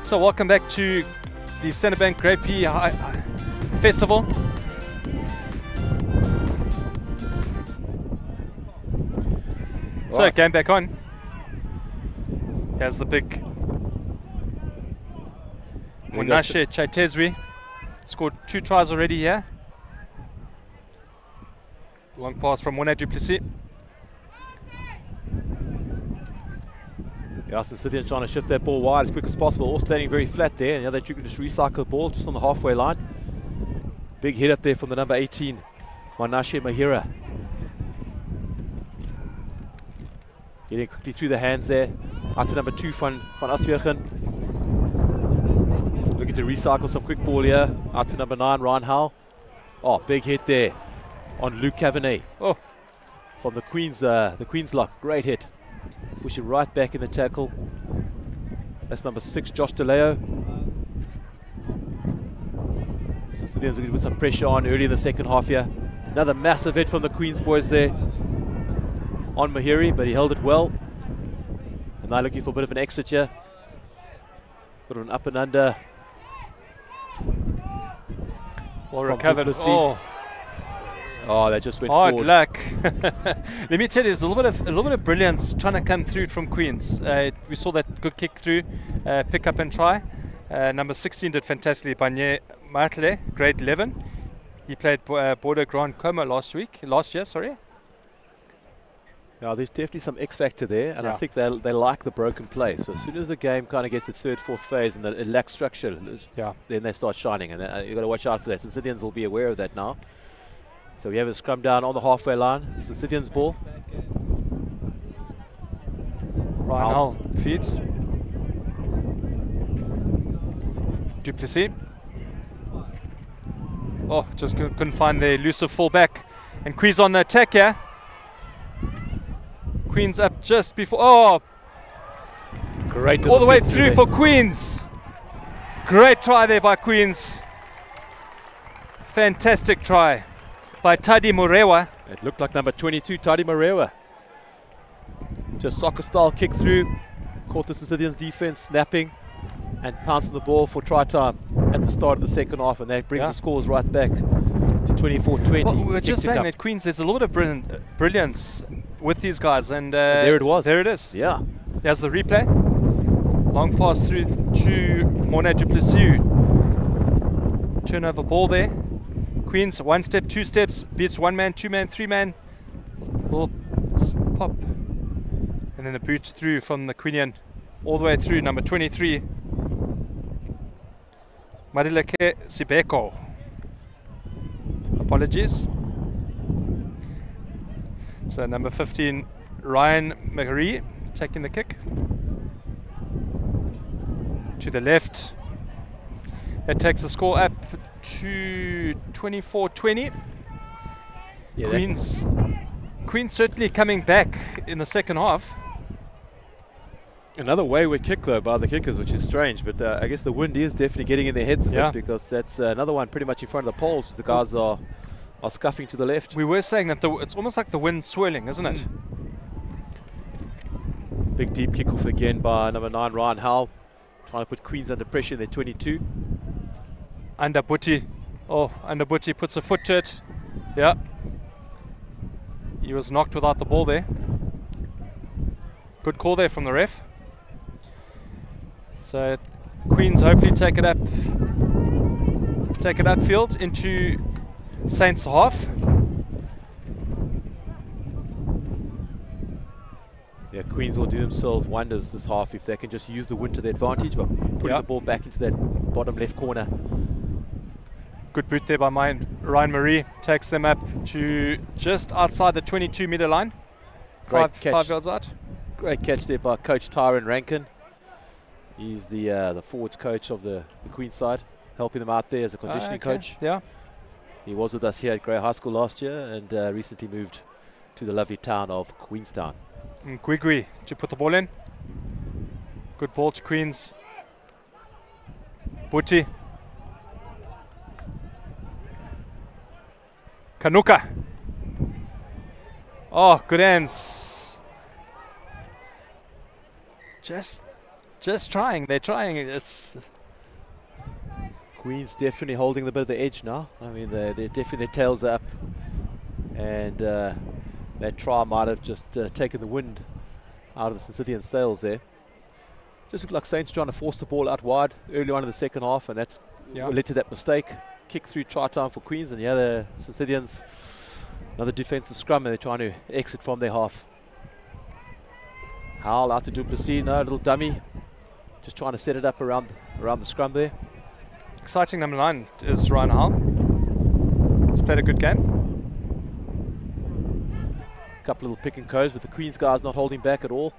So welcome back to the Standard Bank Rugby Festival. So game back on. Here's the big Munashe Chaitezwi. Scored 2 tries already here. Long pass from Mona Duplessis. Yeah, so Stithians trying to shift that ball wide as quick as possible, all standing very flat there. And now that you can just recycle the ball just on the halfway line. Big hit up there from the number 18, Manashe Mahira. Getting quickly through the hands there. Out to number 2, Van Aswegen. Looking to recycle some quick ball here. Out to number 9, Ryan Howell. Oh, big hit there on Luke Cavanagh. Oh, from the Queen's lock. Great hit. Push it right back in the tackle. That's number 6, Josh DeLeo. So Stithians looking to put some pressure on early in the second half here. Another massive hit from the Queen's boys there on Mahiri, but he held it well. And now looking for a bit of an exit here. Bit of an up and under. Well recovered. Oh, that just went hard forward. luck. Let me tell you, there's a little bit of brilliance trying to come through from Queens. We saw that good kick through, pick up and try. Number 16 did fantastically. Banye Matle, grade 11. He played Border Grand Coma last year. Yeah, there's definitely some X factor there, and I think they like the broken play. So as soon as the game kind of gets to third, fourth phase and it lacks structure, then they start shining, and you've got to watch out for that. So Stithians will be aware of that now. So we have a scrum down on the halfway line. It's the Stithians ball. Ryan Hull feeds. Duplessis. Oh, just couldn't find the elusive fullback. And Queen's on the attack here. Queen's up just before. Oh! Great. All the way through for Queens. Great try there by Queens. Fantastic try by Tadi Morewa. It looked like number 22, Tadi Morewa. Just soccer style kick through. Caught the Stithians defense snapping and pouncing the ball for try time at the start of the second half, and that brings the scores right back to 24-20. Well, we were just saying that Queens, there's a lot of brilliance with these guys, and there it was. There it is. Yeah. There's the replay. Long pass through to Morna Duplessis. Turnover ball there. Queens, 1 step, 2 steps, beats 1 man, 2 man, 3 man. Ball pop. And then the boot through from the Queenian all the way through, number 23. Marileke Sibeko. Apologies. So number 15, Ryan McGaree, taking the kick. To the left. That takes the score up to 24-20. Yeah, Queens certainly coming back in the second half. Another wayward kick though by the kickers, which is strange, but I guess the wind is definitely getting in their heads a bit, because that's another one pretty much in front of the poles. The guys are scuffing to the left. We were saying that it's almost like the wind swirling, isn't it? Big deep kickoff again by number 9, Ryan Howell, trying to put Queens under pressure in their 22. Underbutti. Oh, Underbutti puts a foot to it. Yeah. He was knocked without the ball there. Good call there from the ref. So Queens hopefully take it upfield into Saints half. Yeah, Queens will do themselves wonders this half if they can just use the wind to their advantage by putting the ball back into that bottom left corner. Good boot there by Ryan Marie. Takes them up to just outside the 22-meter line. Five yards out. Great catch there by Coach Tyron Rankin. He's the forwards coach of the Queen's side, helping them out there as a conditioning coach. Yeah. He was with us here at Grey High School last year and recently moved to the lovely town of Queenstown. Gwigwi to put the ball in. Good ball to Queens. Buti. Kanuka. Oh, good hands. Just trying. They're trying. It's Queens definitely holding a bit of the edge now. I mean, they're definitely their tails up, and that try might have just taken the wind out of the Stithians' sails there. Just looked like Saints trying to force the ball out wide early on in the second half, and that's led to that mistake. Kick through try time for Queens, and the Stithians, another defensive scrum, and they're trying to exit from their half. Howell out to Duplessis, no, a little dummy, just trying to set it up around the scrum there. Exciting number 9 is Ryan Howell. He's played a good game. A couple little pick and goes with the Queens guys not holding back at all.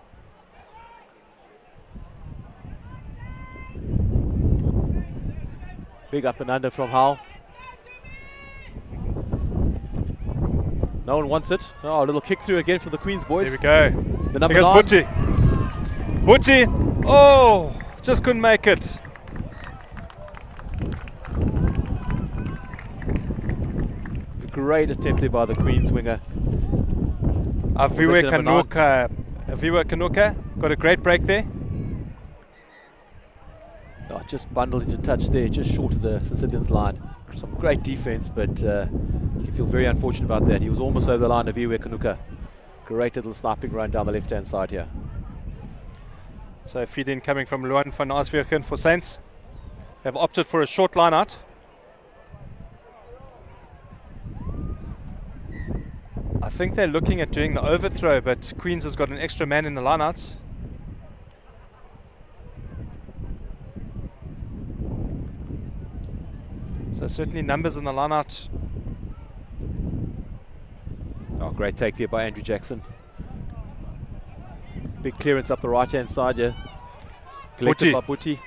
Big up and under from Howell. No one wants it. Oh, a little kick through again from the Queens boys. There we go. The number Here 9. goes Buti. Oh, just couldn't make it. A great attempt there by the Queens winger. Aviwe Kanuka got a great break there. Oh, just bundled into touch there, just short of the Stithians line. Some great defense, but you can feel very unfortunate about that. He was almost over the line of Aviwe Kanuka. Great little sniping run down the left-hand side here. So feed in coming from Luan van Aswegen for Saints. They've opted for a short line out. I think they're looking at doing the overthrow, but Queens has got an extra man in the lineout. So certainly numbers in the lineout. Oh, great take there by Andrew Jackson. Big clearance up the right-hand side, yeah. Collected by Buti.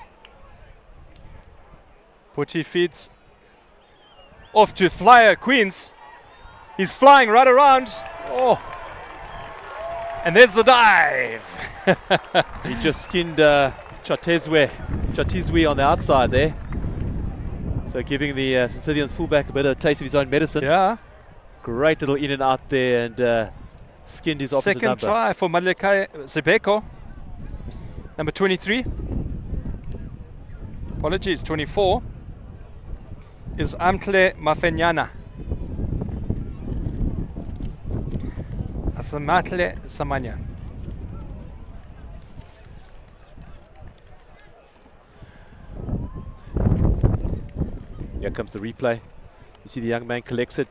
Buti feeds off to flyer Queens. He's flying right around. Oh! And there's the dive. He just skinned Chatizwe on the outside there. So giving the Stithians fullback a bit of a taste of his own medicine. Yeah. Great little in and out there, and skinned his opposite Second number. try for Malekai Zibeko. Number 23. Apologies, 24. Is Amtle Mafenyana. Asamatle Samanya. Here comes the replay. You see the young man collects it.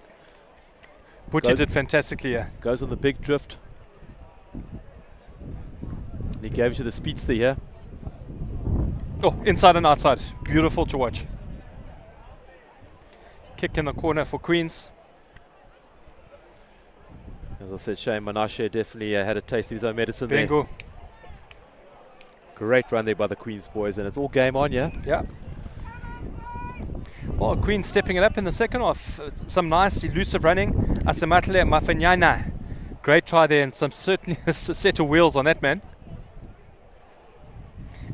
Buti did fantastically, yeah. Goes on the big drift. And he gave it to the speedster here. Oh, inside and outside. Beautiful to watch. Kick in the corner for Queens. As I said, Shane Menashe definitely had a taste of his own medicine there. Bingo. Great run there by the Queens boys, and it's all game on, yeah? Yeah. Well, Queens stepping it up in the second half. Some nice elusive running. Asamatle Mafenyana. Great try there, and some certainly a set of wheels on that man.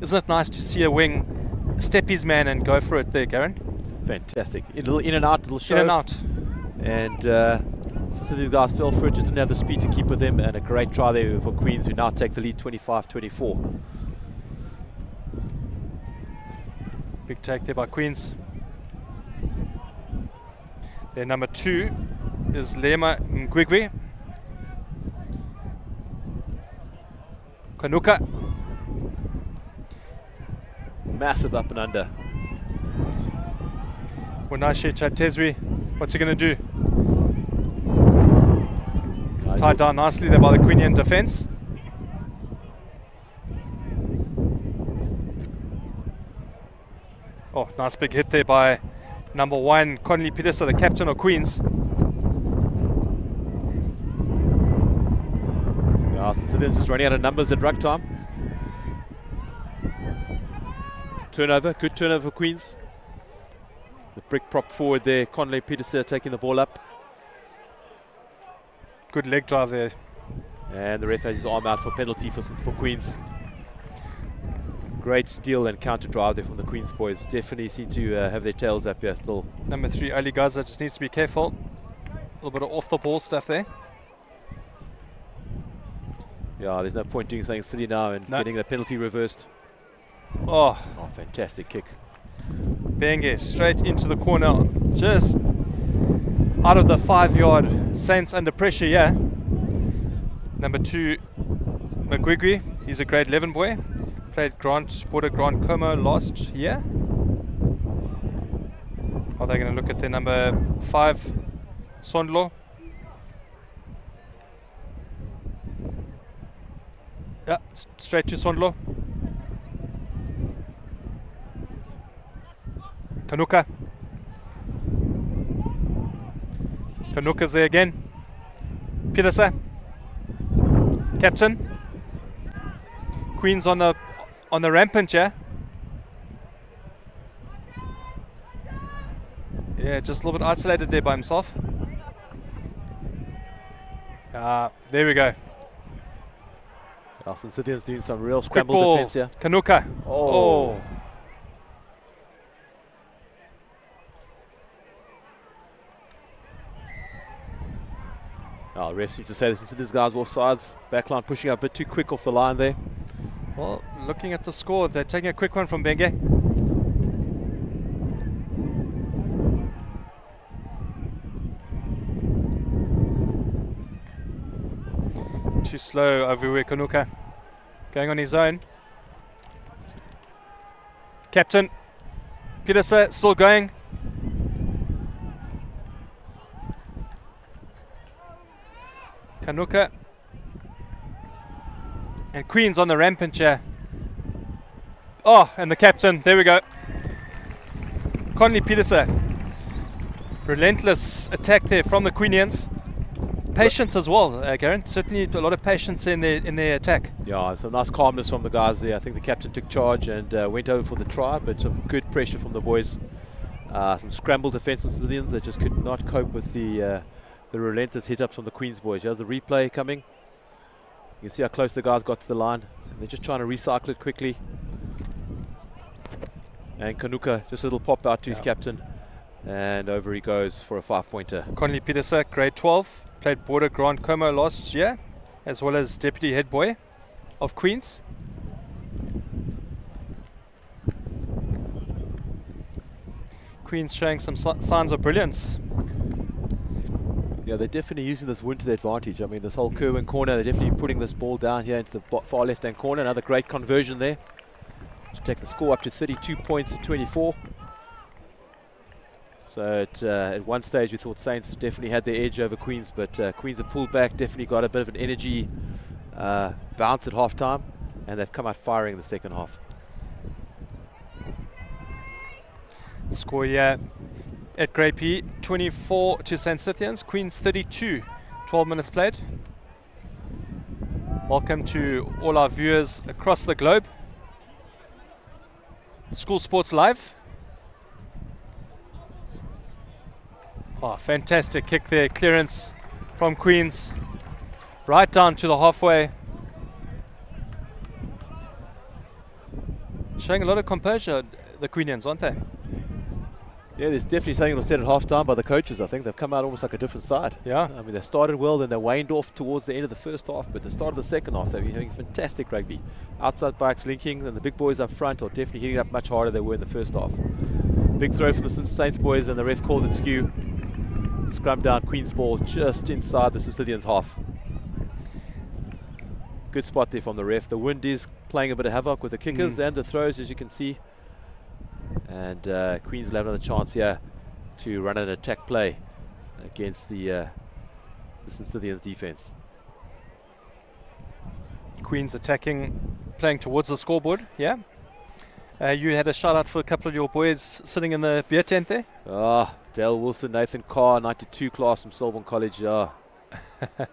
Isn't it nice to see a wing step his man and go for it there, Garen? Fantastic. A little in and out, little show. In and out. And since the guys fell for it, just didn't have the speed to keep with him, and a great try there for Queens, who now take the lead 25-24. Big take there by Queens. Their number 2 is Lema Mgwigwe. Kanuka. Massive up and under. Wanashe Chatezwi. What's he going to do? Tied down nicely there by the Queenian defence. Oh, nice big hit there by number 1, Conley Peterson, the captain of Queens. Yeah, so this is running out of numbers at ruck time. Turnover, good turnover for Queens. The brick prop forward there, Conley Peterson taking the ball up. Good leg drive there. And the ref has his arm out for penalty for Queens. Great steal and counter drive there from the Queens boys. Definitely seem to have their tails up here still. Number 3, Ali Gaza, just needs to be careful. A little bit of off the ball stuff there. Yeah, there's no point doing something silly now and getting the penalty reversed. Oh, fantastic kick. Benge straight into the corner, just out of the 5-yard. Saints under pressure, yeah. Number 2, Mgwigwe, he's a grade 11 boy. Played Border Grand Como last year. Are they going to look at their number 5, Sondlo? Yeah, straight to Sondlo. Kanuka. Kanuka's there again. Peterson. Captain. Queens on the rampant, yeah? Yeah, just a little bit isolated there by himself. There we go. Stithians doing some real scramble defense here. Kanuka. Oh. Refs seem to say this guy's offsides. Backline pushing up a bit too quick off the line there. Well, looking at the score, they're taking a quick one from Benge. Too slow over Kanuka. Going on his own. Captain. Peterson still going. Kanuka. And Queen's on the rampant here. Oh, and the captain. There we go. Conley Peterson. Relentless attack there from the Queenians. Patience as well, Garen. Certainly a lot of patience in their attack. Yeah, some nice calmness from the guys there. I think the captain took charge and went over for the try, but some good pressure from the boys. Some scrambled defence from Stithians that just could not cope with the relentless hit-ups from the Queens boys. Here's the replay coming. You can see how close the guys got to the line. And they're just trying to recycle it quickly. And Kanuka, just a little pop out to his captain. And over he goes for a 5-pointer. Conley Peterson, grade 12. Played Border Grand Como last year, as well as deputy head boy of Queens. Queens showing some signs of brilliance. Yeah, they're definitely using this wind to their advantage. I mean, this whole Kerwin corner, they're definitely putting this ball down here into the far left-hand corner. Another great conversion there to take the score up to 32 points to 24. So at one stage we thought Saints definitely had their edge over Queens, but Queens have pulled back, definitely got a bit of an energy bounce at half-time, and they've come out firing in the second half. Score here at Grey P, 24 to St. Stithians, Queens 32, 12 minutes played. Welcome to all our viewers across the globe. School Sports Live. Oh, fantastic kick there, clearance from Queens, right down to the halfway. Showing a lot of composure, the Queenians, aren't they? Yeah, there's definitely something that was said at half-time by the coaches. I think they've come out almost like a different side. Yeah. I mean, they started well, then they waned off towards the end of the first half, but the start of the second half, they've been having fantastic rugby. Outside backs linking, and the big boys up front are definitely hitting up much harder than they were in the first half. Big throw from the Saints boys, and the ref called it skew. Scrum down, Queen's ball just inside the Stithians half. Good spot there from the ref. The wind is playing a bit of havoc with the kickers and the throws, as you can see. And Queens will have another chance here to run an attack play against the Stithians defense. Queens attacking, playing towards the scoreboard, yeah. You had a shout out for a couple of your boys sitting in the beer tent there. Dale Wilson, Nathan Carr, 92 class from Selborne College. Have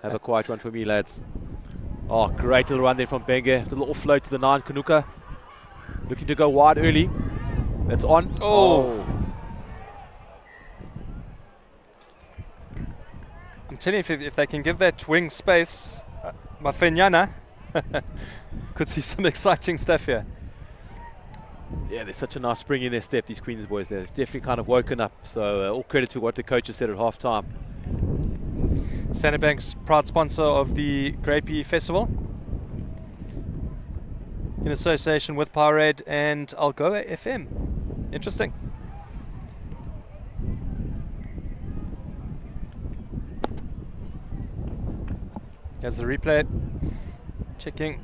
a quiet one for me, lads. Oh, great little run there from Benge. Little offload to the 9, Kanuka. Looking to go wide early. That's on. Oh. I'm telling you, if they can give that wing space, Mafenyana could see some exciting stuff here. Yeah, there's such a nice spring in their step, these Queens boys. They've definitely kind of woken up. So all credit to what the coaches said at half-time. Standard Bank's proud sponsor of the Grey P Festival, in association with Powerade and Algoa FM. Interesting. Here's the replay. Checking.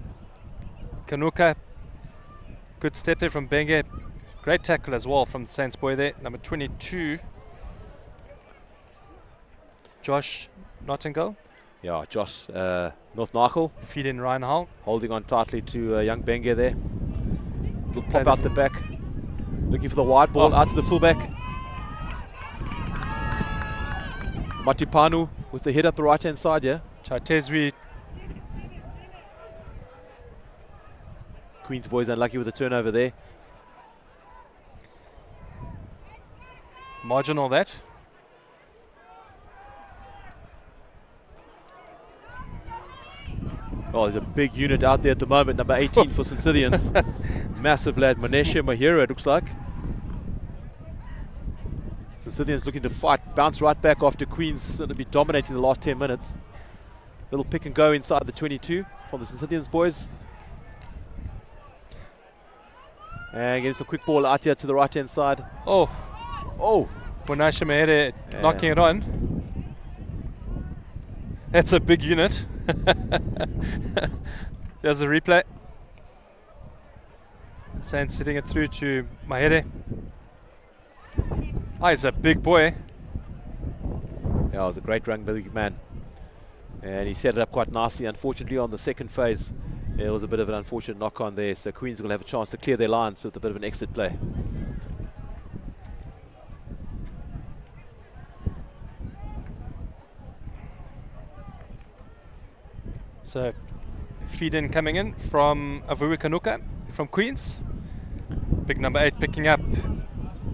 Kanuka. Good step there from Benge. Great tackle as well from the Saints boy there. Number 22. Josh Nottingham. Yeah, Josh North Nigel. Feed in Ryan Hull. Holding on tightly to young Benge there. Little pop out the back. Looking for the wide ball out to the fullback. Matipanu with the hit up the right hand side, yeah. Chaitezwi. Queens boys unlucky with the turnover there. Marginal that. Oh, there's a big unit out there at the moment, number 18 for Stithians. Massive lad, Manesha Mahira, it looks like. Stithians looking to fight, bounce right back after Queens going to be dominating the last 10 minutes. Little pick and go inside the 22 from the Stithians boys. And getting some quick ball out here to the right hand side. Oh, oh, Manesha Mahira knocking it on. That's a big unit. There's the replay. Saints hitting it through to Mahere. Oh, he's a big boy. Yeah, it was a great run, big man. And he set it up quite nicely. Unfortunately, on the second phase, there was a bit of an unfortunate knock on there. So Queens will have a chance to clear their lines with a bit of an exit play. So feed in coming in from Avui Kanuka from Queens. Big number 8 picking up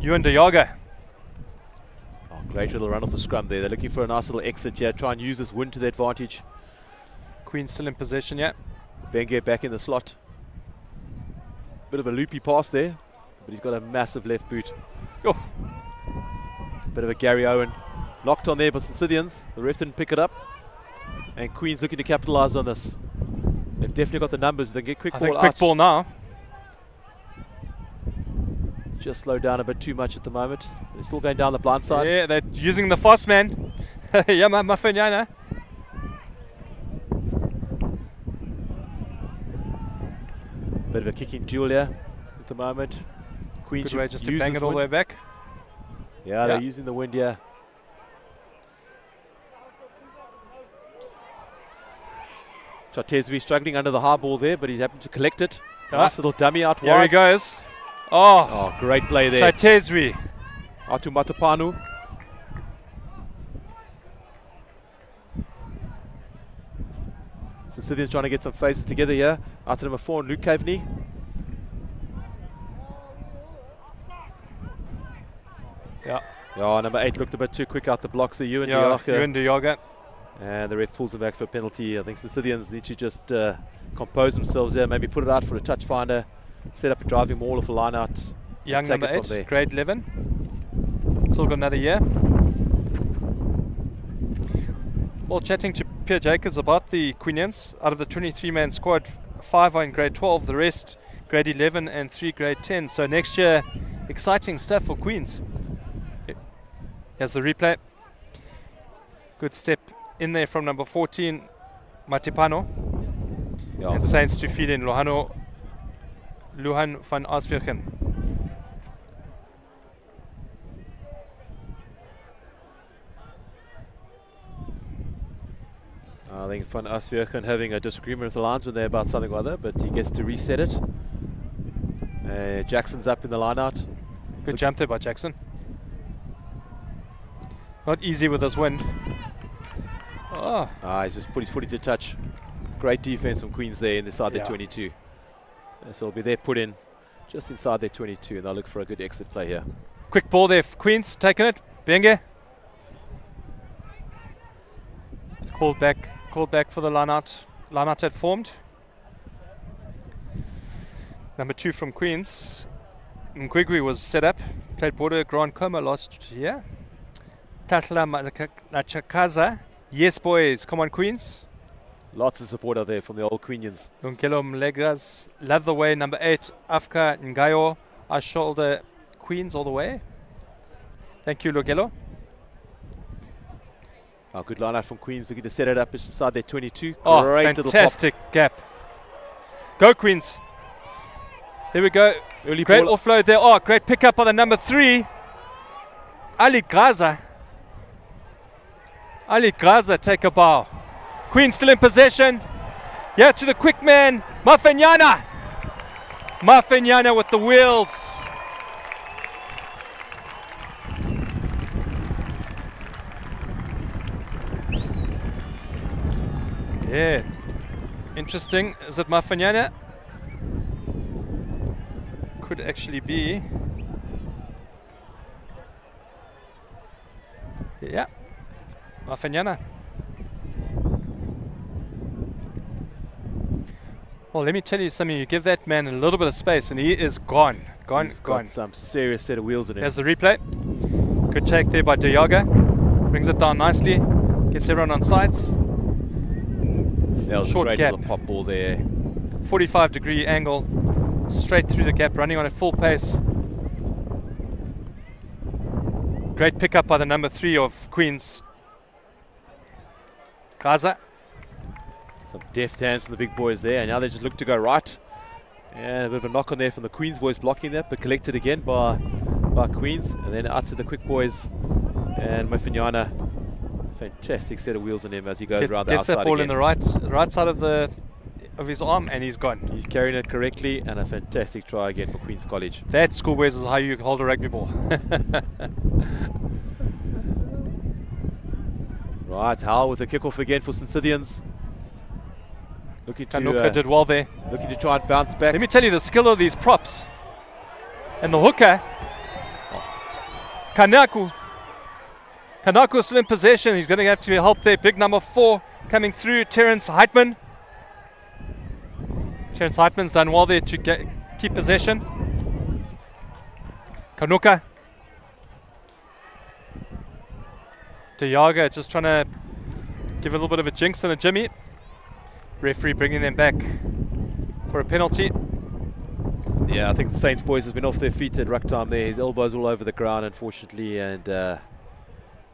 Ewan de Jager. Oh, great little run off the scrum there. They're looking for a nice little exit here. Try and use this wind to their advantage. Queens still in possession, yeah. Benge back in the slot. Bit of a loopy pass there, but he's got a massive left boot. Oh. Bit of a Gary Owen. Locked on there by Stithians. The ref didn't pick it up. And Queens looking to capitalise on this. They've definitely got the numbers. They get quick ball out. Quick ball now. Just slowed down a bit too much at the moment. They're still going down the blind side. Yeah, they're using the fast man. Yeah, Mafanyana. Bit of a kicking duel here at the moment. Queens Good way just to bang it all the way back. Yeah, they're using the wind here. Chatezwi struggling under the high ball there, but he's happened to collect it. Nice little dummy out wide. There he goes. Oh, great play there. Chatezwi. Atu Matapanu. So Stithians trying to get some phases together here. Out to number 4, Luke Caveney. Yeah. Yeah, number 8 looked a bit too quick out the blocks there. Ewan de Jager. And the ref pulls him back for a penalty. I think the Stithians need to just compose themselves there, maybe put it out for a touch finder, set up a driving maul off a line out. Young number 8, grade 11. Still got another year. Well, chatting to Pierre Jacobs about the Queenians, out of the 23-man squad, 5 are in grade 12, the rest grade 11 and 3 grade 10. So next year, exciting stuff for Queens. Here's the replay. Good step in there from number 14, Matipano. Yeah. And Saints to feed in Luhan van Asvirken. I think Van Asvirken having a disagreement with the linesman there about something or other, but he gets to reset it. Jackson's up in the line out. Good jump there by Jackson. Not easy with this wind. Oh. He's just put his foot into touch. Great defense from Queens there inside their 22. So it'll be there put in just inside their 22, and they'll look for a good exit play here. Quick ball there for Queens, taking it. Benge. Called back for the line out. Line out had formed. Number 2 from Queens. Mkwigwi was set up. Played border Grand Coma last year. Tatla Nachakaza. Yes, boys. Come on, Queens. Lots of support out there from the old Queenians. Lunkelo Mlegas. Love the way. Number 8. Afka Ngayo. Our shoulder Queens all the way. Thank you, Lunkelo. Good line out from Queens, looking to set it up inside their 22. Oh, great fantastic gap. Go, Queens. There we go. Early great ball offload there. Oh, great pickup by the number 3. Ali Gaza. Ali Gaza take a bow. Queens still in possession. Yeah, to the quick man. Mafanyana. Mafanyana with the wheels. Yeah. Interesting. Is it Mafanyana? Could actually be. Yeah. Mafanyana. Well, let me tell you something. You give that man a little bit of space and he is gone. He's got some serious set of wheels in him. There's the replay. Good take there by de Jager. Brings it down nicely. Gets everyone on sides. That was short a great gap. little pop ball there. 45-degree angle. Straight through the gap, running on at full pace. Great pickup by the number 3 of Queens. Gaza. Some deft hands from the big boys there, and now they just look to go right. And a bit of a knock on there from the Queens boys blocking that, but collected again by Queens. And then out to the quick boys. And Mafanyana Fantastic set of wheels on him as he goes around the gets outside that ball again. in the right side of his arm, and he's gone. He's carrying it correctly, and a fantastic try again for Queen's College. That, schoolboys, is how you hold a rugby ball. Right, Howell with the kickoff again for Stithians. Looking Kanuka did well there. Looking to try and bounce back. Let me tell you the skill of these props. And the hooker, Kanaku still in possession. He's going to have to be helped there. Big number 4 coming through, Terence Heitman. Terence Heitman's done well there to keep possession. Kanuka. Diaga just trying to give a little bit of a jinx and a jimmy. Referee bringing them back for a penalty. Yeah, I think the Saints boys has been off their feet at ruck time there. His elbows all over the ground, unfortunately, and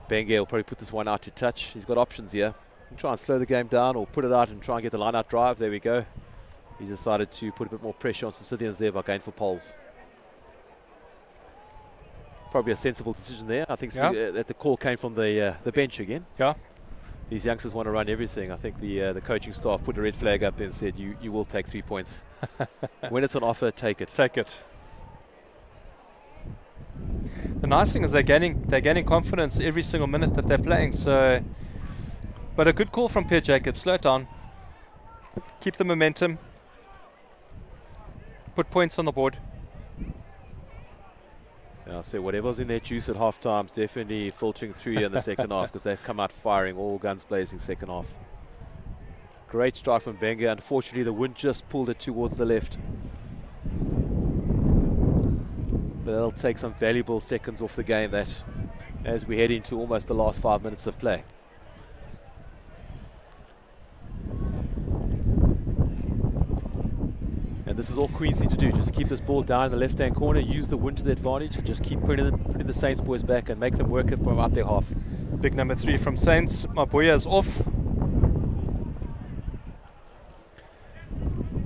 Benge will probably put this one out to touch. He's got options here. He can try and slow the game down or put it out and try and get the line-out drive. There we go. He's decided to put a bit more pressure on Stithians there by going for poles. Probably a sensible decision there. I think that the call came from the bench again. Yeah. These youngsters want to run everything. I think the coaching staff put a red flag up there and said, you will take 3 points. When it's on offer, take it. Take it. The nice thing is they're gaining confidence every single minute that they're playing. So, but a good call from Pierre Jacobs. Slow it down. Keep the momentum. Put points on the board. Yeah, so whatever's in their juice at half time is definitely filtering through here in the second half, because they've come out firing, all guns blazing second half. Great strike from Benga. Unfortunately, the wind just pulled it towards the left. But that'll take some valuable seconds off the game that as we head into almost the last 5 minutes of play. And this is all Queens need to do, just keep this ball down in the left-hand corner, use the wind to their advantage, and just keep putting the Saints boys back and make them work it from out their half. Big number 3 from Saints. Mabuya is off.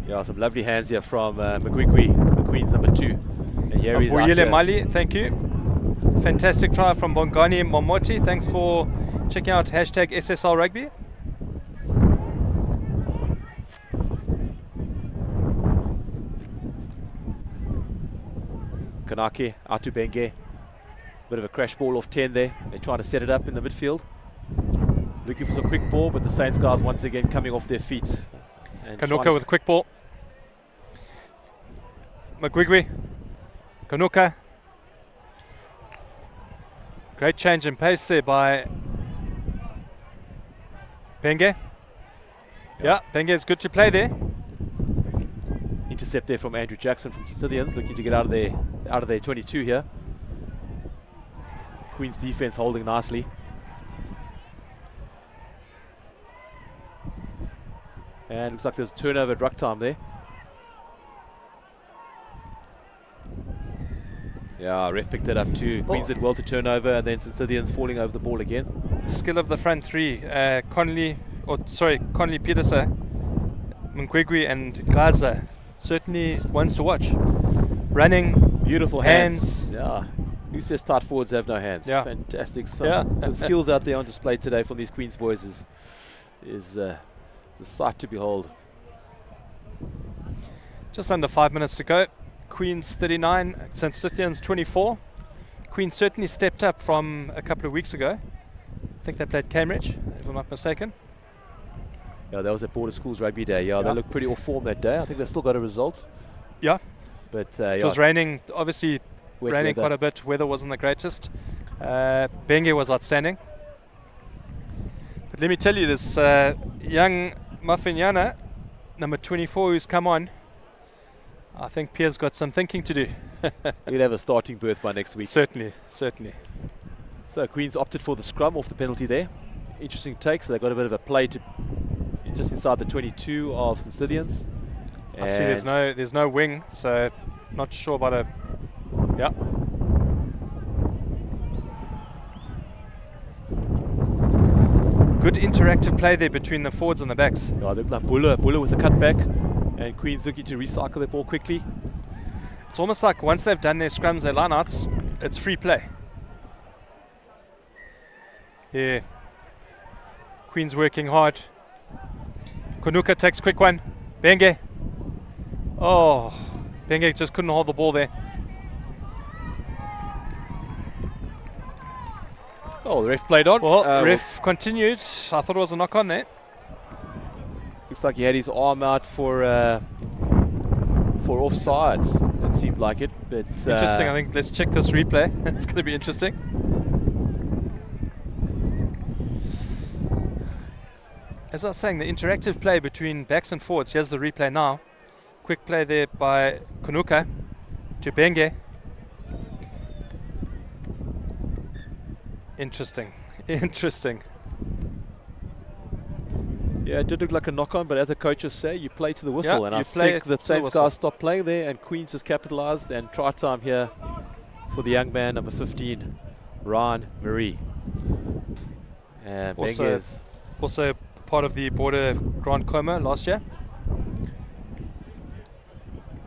Yeah, some lovely hands here from Magwigwi, the Queens number 2. And here he's Vuyile Mali, thank you. Fantastic try from Bongani Momoti. Thanks for checking out #SSL Rugby. Kanake, out to Benge. Bit of a crash ball off 10 there. They try to set it up in the midfield. Looking for some quick ball, but the Saints guys once again coming off their feet. Kanuka with a quick ball. Magwigwi. Kanuka. Great change in pace there by Benge. Yeah, Benge is good to play there. Intercept there from Andrew Jackson from Stithians, looking to get out of their 22 here. Queen's defense holding nicely. And looks like there's a turnover at ruck time there. Yeah, ref picked it up too. Queens did well to turn over, and then Stithians falling over the ball again. Skill of the front 3. Conley Peterson, Mngwigwi and Gaza. Certainly ones to watch. Running, beautiful hands. Yeah, who says start forwards have no hands? Yeah. Fantastic. The skills out there on display today from these Queens boys is the sight to behold. Just under 5 minutes to go. Queens 39, St. Stithians 24. Queens certainly stepped up from a couple of weeks ago. I think they played Cambridge, if I'm not mistaken. Yeah, that was at Border Schools Rugby Day. Yeah, they looked pretty off form that day. I think they still got a result. Yeah. But it was raining, obviously raining quite a bit. Weather wasn't the greatest. Benge was outstanding. But let me tell you, this young Mafinyana, number 24, who's come on, I think Pierre's got some thinking to do. He'll have a starting berth by next week. Certainly, certainly. So Queens opted for the scrum off the penalty there. Interesting take, so they got a bit of a play to just inside the 22 of Stithians. I see there's no wing, so not sure about a... Yeah. Good interactive play there between the forwards and the backs. Yeah, they look like Buller with the cutback, and Queens looking to recycle the ball quickly. It's almost like once they've done their scrums, their lineouts, it's free play. Yeah. Queen's working hard. Kunuka takes quick one. Benge. Oh, Benge just couldn't hold the ball there. Oh, the ref played on. Well, ref continued. I thought it was a knock on there. Looks like he had his arm out for offsides. It seemed like it, but interesting. I think let's check this replay. It's going to be interesting. As I was saying, the interactive play between backs and forwards. Here's the replay now. Quick play there by Kunuka to Benge. Interesting. Interesting. Yeah, it did look like a knock-on, but as the coaches say, you play to the whistle, yeah, and I think the Saints guys stopped playing there, and Queens has capitalised, and try time here for the young man, number 15, Ryan Marie. And also part of the Border Grand Coma last year.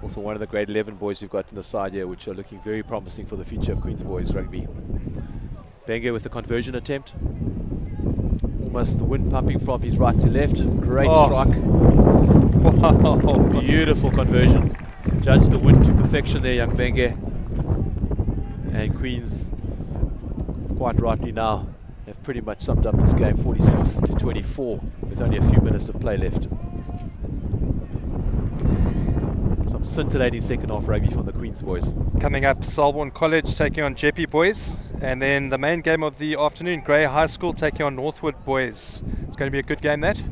Also one of the grade 11 boys we've got in the side here, which are looking very promising for the future of Queens boys rugby. Benge with the conversion attempt. Almost the wind pumping from his right to left. Great strike. Wow. Beautiful conversion. Judged the wind to perfection there, young Benge. And Queens, quite rightly now, have pretty much summed up this game 46-24 with only a few minutes of play left. Some scintillating second half rugby from the Queens boys. Coming up, Selborne College taking on Jeppe boys, and then the main game of the afternoon, Grey High School taking on Northwood boys. It's going to be a good game, that. A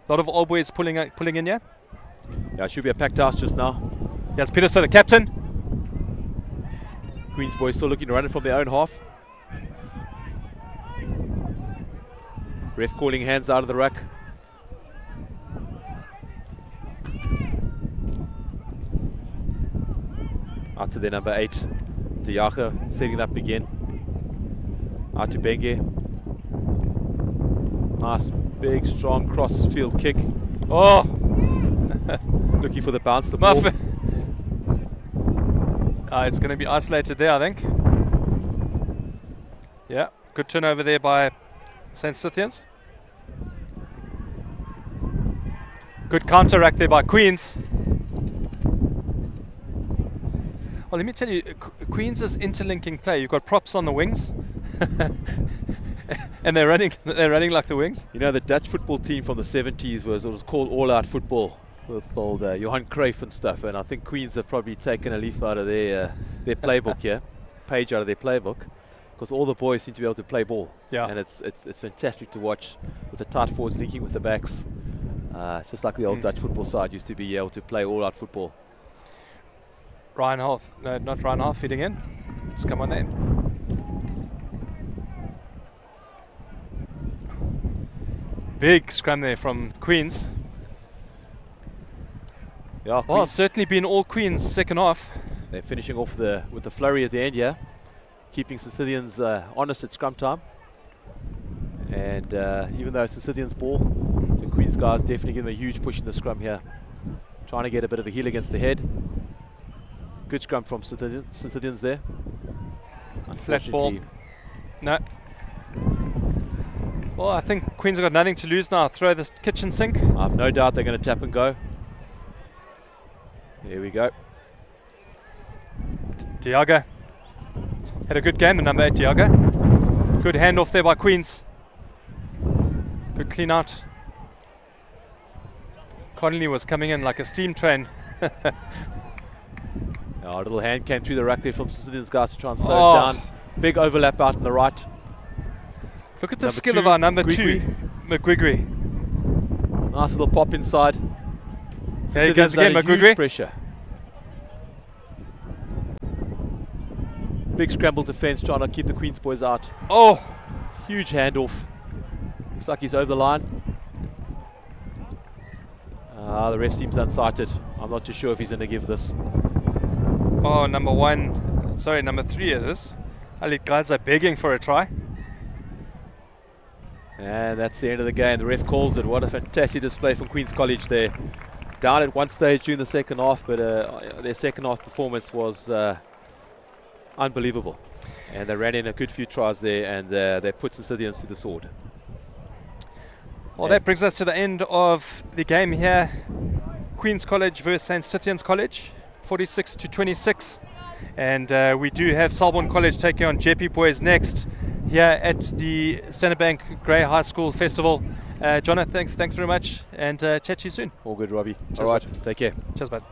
lot of old boys pulling in here. Yeah, it should be a packed house just now. Yes, Peterson, the captain. Queens boys still looking to run it from their own half. Ref calling hands out of the ruck. Out to their number 8, Diaga, setting it up again. Out to Benge. Nice, big, strong cross-field kick. Oh! Looking for the bounce, the ball. It's going to be isolated there, I think. Yeah, good turnover there by St. Stithians. Good counteract there by Queens. Well, let me tell you, Queens is interlinking play. You've got props on the wings, and they're running like the wings. You know, the Dutch football team from the 70s was called all-out football with all the Johan Cruyff and stuff. And I think Queens have probably taken a leaf out of their playbook here, page out of their playbook, because all the boys seem to be able to play ball. Yeah. And it's fantastic to watch with the tight forwards linking with the backs. It's just like the old Dutch football side used to be able to play all-out football. Ryan Half, no, not Ryan Half, feeding in. Just come on there. Big scrum there from Queens. Yeah, well, it's certainly been all Queens second half. They're finishing off with the flurry at the end here, keeping Stithians honest at scrum time. And even though it's Stithians ball, the Queens guys definitely give them a huge push in the scrum here, trying to get a bit of a heel against the head. Good scrum from Stithians there. Flat ball. No. Well, I think Queens have got nothing to lose now. Throw this kitchen sink. I have no doubt they're going to tap and go. There we go. Diaga had a good game, the number 8 Diaga. Good handoff there by Queens. Good clean out. Connolly was coming in like a steam train. A little hand came through the ruck there from Stithians guys to try and slow it down. Big overlap out on the right. Look at the skill of our number 2, McGuigry. Nice little pop inside. There he goes again, McGuigry. Pressure. Big scramble defense trying to keep the Queens boys out. Oh! Huge handoff. Looks like he's over the line. The ref seems unsighted. I'm not too sure if he's going to give this. Oh, number 3 it is. Ali guys are begging for a try. And that's the end of the game. The ref calls it. What a fantastic display from Queens College there. Down at one stage during the second half, but their second half performance was unbelievable. And they ran in a good few tries there, and they put Stithians to the sword. Well, that brings us to the end of the game here. Queen's College versus St. Stithians College, 46-26. And we do have Selborne College taking on JP Boys next here at the Standard Bank Grey High School Festival. Jonathan, thanks very much, and chat to you soon. All good, Robbie. Cheers, All right, bud. take care. Cheers, bud.